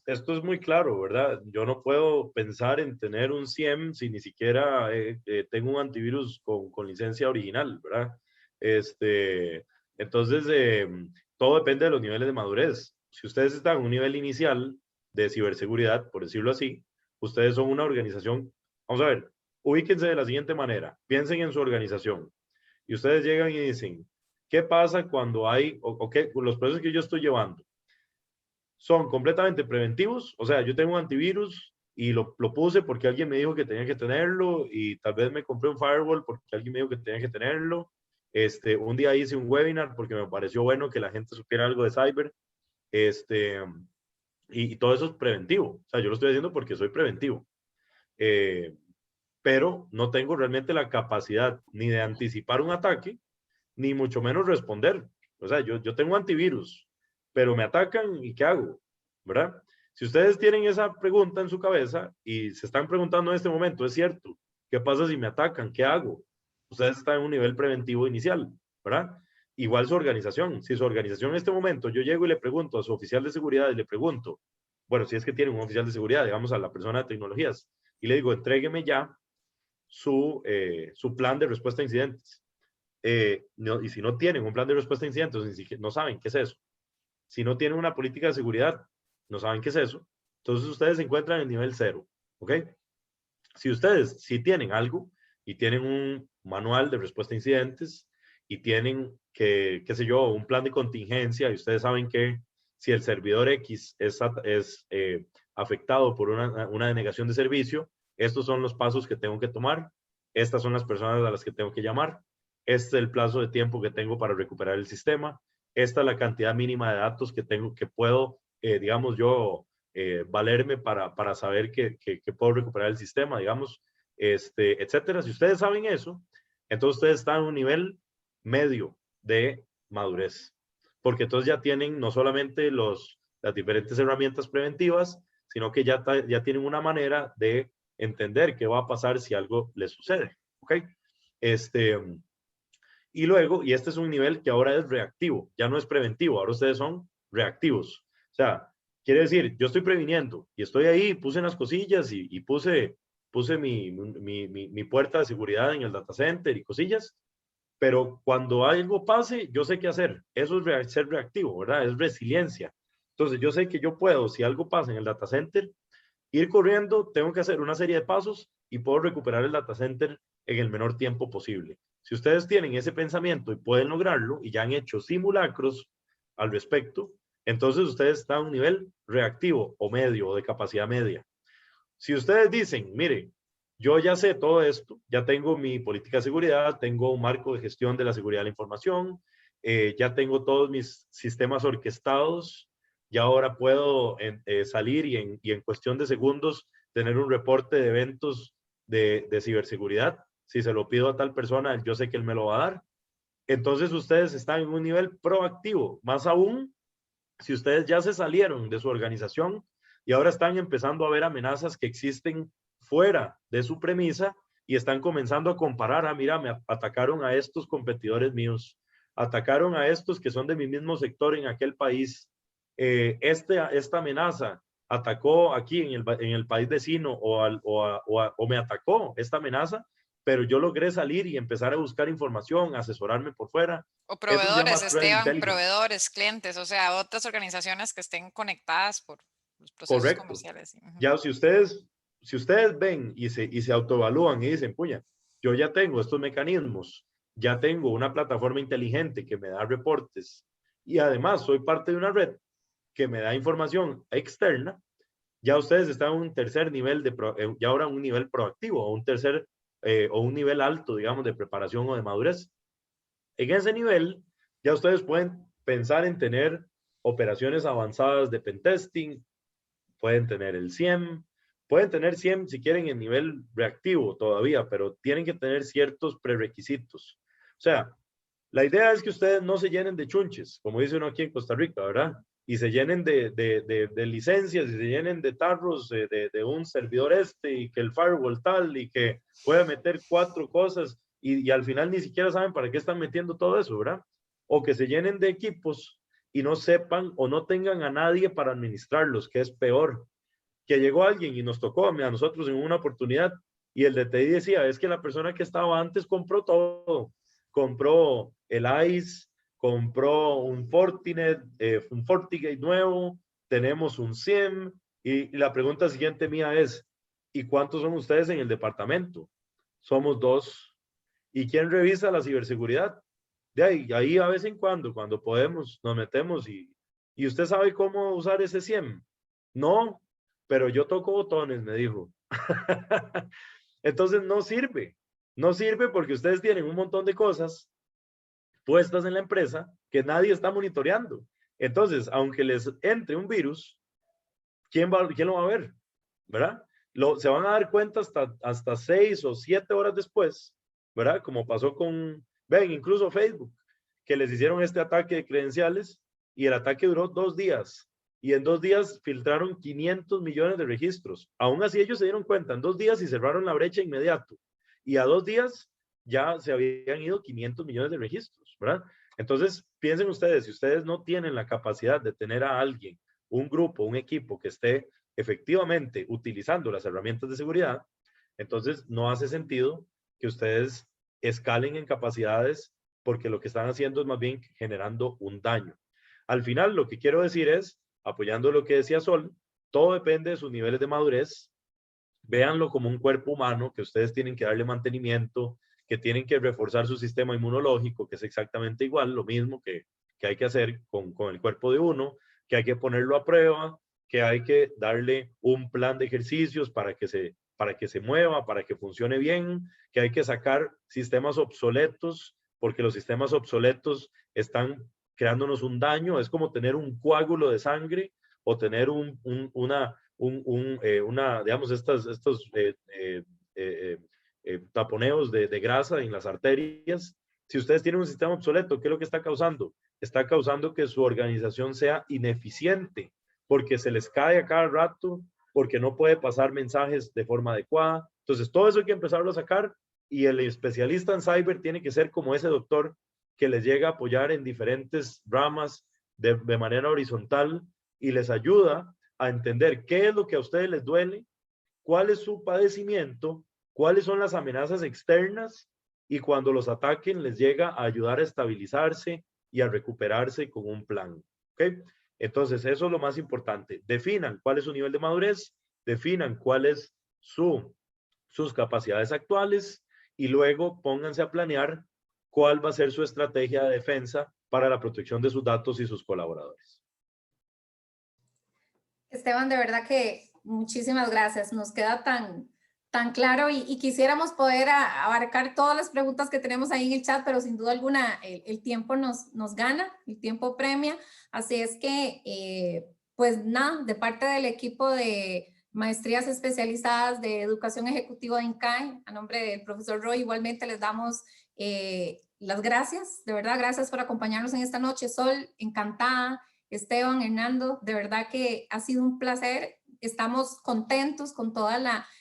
esto es muy claro, ¿verdad? Yo no puedo pensar en tener un SIEM si ni siquiera tengo un antivirus con licencia original, ¿verdad? Entonces, todo depende de los niveles de madurez. Si ustedes están en un nivel inicial de ciberseguridad, por decirlo así, ustedes son una organización. Vamos a ver, ubíquense de la siguiente manera. Piensen en su organización y ustedes llegan y dicen, ¿qué pasa cuando hay, o qué, los procesos que yo estoy llevando son completamente preventivos? O sea, yo tengo un antivirus y lo puse porque alguien me dijo que tenía que tenerlo, y tal vez me compré un firewall porque alguien me dijo que tenía que tenerlo. Un día hice un webinar porque me pareció bueno que la gente supiera algo de cyber. Y todo eso es preventivo. O sea, yo lo estoy haciendo porque soy preventivo. Pero no tengo realmente la capacidad ni de anticipar un ataque, ni mucho menos responder. O sea, yo tengo antivirus, pero me atacan y ¿qué hago? ¿Verdad? Si ustedes tienen esa pregunta en su cabeza y se están preguntando en este momento, es cierto, ¿qué pasa si me atacan? ¿Qué hago? Ustedes están en un nivel preventivo inicial, ¿verdad? Igual su organización. Si su organización en este momento, yo llego y le pregunto a su oficial de seguridad y le pregunto, bueno, si es que tiene un oficial de seguridad, digamos a la persona de tecnologías, y le digo, entrégueme ya su plan de respuesta a incidentes. Y si no tienen un plan de respuesta a incidentes, no saben qué es eso. Si no tienen una política de seguridad, no saben qué es eso. Entonces ustedes se encuentran en nivel 0, ¿ok? Si ustedes sí tienen algo y tienen un manual de respuesta a incidentes y tienen qué sé yo, un plan de contingencia, y ustedes saben que si el servidor X es afectado por una denegación de servicio, estos son los pasos que tengo que tomar, estas son las personas a las que tengo que llamar, este es el plazo de tiempo que tengo para recuperar el sistema, esta es la cantidad mínima de datos que puedo, digamos yo, valerme para saber que puedo recuperar el sistema, digamos, etcétera. Si ustedes saben eso, entonces ustedes están en un nivel medio de madurez, porque entonces ya tienen no solamente las diferentes herramientas preventivas, sino que ya tienen una manera de entender qué va a pasar si algo les sucede, ¿ok? Y luego, y este es un nivel que ahora es reactivo, ya no es preventivo, ahora ustedes son reactivos. O sea, quiere decir, yo estoy previniendo y estoy ahí, puse unas cosillas y puse mi puerta de seguridad en el data center y cosillas, pero cuando algo pase, yo sé qué hacer. Eso es ser reactivo, ¿verdad? Es resiliencia. Entonces, yo sé que yo puedo, si algo pasa en el data center, ir corriendo, tengo que hacer una serie de pasos y puedo recuperar el data center en el menor tiempo posible. Si ustedes tienen ese pensamiento y pueden lograrlo y ya han hecho simulacros al respecto, entonces ustedes están a un nivel reactivo o medio o de capacidad media. Si ustedes dicen, mire, yo ya sé todo esto, ya tengo mi política de seguridad, tengo un marco de gestión de la seguridad de la información, ya tengo todos mis sistemas orquestados, y ahora puedo salir y en cuestión de segundos tener un reporte de eventos de ciberseguridad. Si se lo pido a tal persona, yo sé que él me lo va a dar. Entonces ustedes están en un nivel proactivo, más aún si ustedes ya se salieron de su organización y ahora están empezando a ver amenazas que existen fuera de su premisa y están comenzando a comparar, mira, me atacaron a estos competidores míos, atacaron a estos que son de mi mismo sector en aquel país, esta amenaza atacó aquí en el país vecino o me atacó esta amenaza, pero yo logré salir y empezar a buscar información, asesorarme por fuera. O proveedores, Esteban, proveedores, clientes, o sea, otras organizaciones que estén conectadas por los procesos correcto. Comerciales. Ya si ustedes ven y se autoevalúan y dicen, puña, yo ya tengo estos mecanismos ya tengo una plataforma inteligente que me da reportes y además soy parte de una red que me da información externa, ya ustedes están en un tercer nivel ya ahora un nivel proactivo o un tercer o un nivel alto, digamos, de preparación o de madurez. En ese nivel, ya ustedes pueden pensar en tener operaciones avanzadas de pentesting, pueden tener el CIEM, pueden tener CIEM si quieren en nivel reactivo todavía, pero tienen que tener ciertos prerequisitos. O sea, la idea es que ustedes no se llenen de chunches, como dice uno aquí en Costa Rica, ¿verdad? Y se llenen de licencias y se llenen de tarros de un servidor y que el firewall tal y que pueda meter 4 cosas y al final ni siquiera saben para qué están metiendo todo eso, ¿verdad? O que se llenen de equipos y no sepan o no tengan a nadie para administrarlos, que es peor. Que llegó alguien y nos tocó a nosotros en una oportunidad y el DTI decía, es que la persona que estaba antes compró todo, compró el ICE, compró un Fortinet, un FortiGate nuevo, tenemos un SIEM y la pregunta siguiente mía es, ¿y cuántos son ustedes en el departamento? Somos 2. ¿Y quién revisa la ciberseguridad? De ahí a vez en cuando podemos, nos metemos y usted sabe cómo usar ese SIEM. No, pero yo toco botones, me dijo. Entonces no sirve porque ustedes tienen un montón de cosas puestas en la empresa que nadie está monitoreando. Entonces, aunque les entre un virus, ¿quién lo va a ver? ¿Verdad? Se van a dar cuenta hasta 6 o 7 horas después, ¿verdad? Como pasó ven, incluso Facebook, que les hicieron este ataque de credenciales y el ataque duró 2 días. Y en 2 días filtraron 500 millones de registros. Aún así ellos se dieron cuenta en 2 días y cerraron la brecha inmediato. Y a 2 días ya se habían ido 500 millones de registros, ¿verdad? Entonces, piensen ustedes, si ustedes no tienen la capacidad de tener a alguien, un grupo, un equipo que esté efectivamente utilizando las herramientas de seguridad, entonces no hace sentido que ustedes escalen en capacidades porque lo que están haciendo es más bien generando un daño. Al final, lo que quiero decir es, apoyando lo que decía Sol, todo depende de sus niveles de madurez. Véanlo como un cuerpo humano que ustedes tienen que darle mantenimiento, que tienen que reforzar su sistema inmunológico, que es exactamente igual, lo mismo que hay que hacer con el cuerpo de uno, que hay que ponerlo a prueba, que hay que darle un plan de ejercicios para que se mueva, para que funcione bien, que hay que sacar sistemas obsoletos, porque los sistemas obsoletos están creándonos un daño. Es como tener un coágulo de sangre o tener digamos, estos taponeos de grasa en las arterias. Si ustedes tienen un sistema obsoleto, ¿qué es lo que está causando? Está causando que su organización sea ineficiente, porque se les cae a cada rato, porque no puede pasar mensajes de forma adecuada. Entonces, todo eso hay que empezarlo a sacar y el especialista en cyber tiene que ser como ese doctor que les llega a apoyar en diferentes ramas de manera horizontal y les ayuda a entender qué es lo que a ustedes les duele, cuál es su padecimiento, cuáles son las amenazas externas y cuando los ataquen les llega a ayudar a estabilizarse y a recuperarse con un plan. ¿Okay? Entonces, eso es lo más importante. Definan cuál es su nivel de madurez, definan cuáles sus capacidades actuales y luego pónganse a planear cuál va a ser su estrategia de defensa para la protección de sus datos y sus colaboradores. Esteban, de verdad que muchísimas gracias. Nos queda tan claro y quisiéramos poder abarcar todas las preguntas que tenemos ahí en el chat, pero sin duda alguna el tiempo nos gana, el tiempo premia. Así es que, pues nada, de parte del equipo de maestrías especializadas de educación ejecutiva de INCAE, a nombre del profesor Roy, igualmente les damos las gracias, de verdad, gracias por acompañarnos en esta noche. Sol, encantada. Esteban, Hernando, de verdad que ha sido un placer. Estamos contentos con todo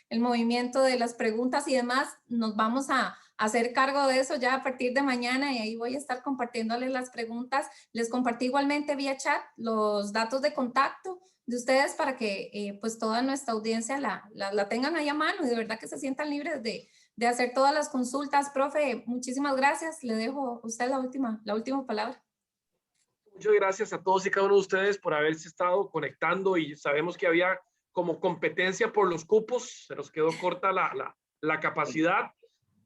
el movimiento de las preguntas y demás. Nos vamos a hacer cargo de eso ya a partir de mañana y ahí voy a estar compartiéndoles las preguntas. Les compartí igualmente vía chat los datos de contacto de ustedes para que pues toda nuestra audiencia la tengan ahí a mano y de verdad que se sientan libres de hacer todas las consultas. Profe, muchísimas gracias. Le dejo a usted la última palabra. Muchas gracias a todos y cada uno de ustedes por haberse estado conectando y sabemos que había como competencia por los cupos, se nos quedó corta la capacidad,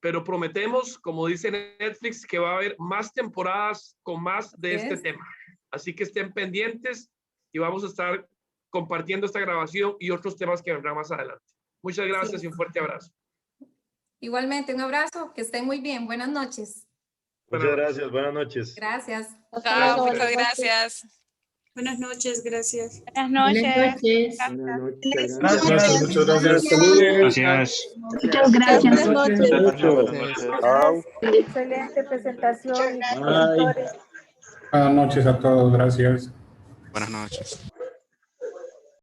pero prometemos, como dice Netflix, que va a haber más temporadas con más de este tema. Así que estén pendientes y vamos a estar compartiendo esta grabación y otros temas que vendrán más adelante. Muchas gracias y un fuerte abrazo. Igualmente, un abrazo, que estén muy bien. Buenas noches. Muchas gracias, buenas noches. Gracias. Chao, muchas gracias. Buenas noches, gracias. Buenas noches. Gracias, muchas gracias. Gracias. Muchas gracias. Mucho. Excelente presentación. Buenas noches a todos, gracias. Buenas noches.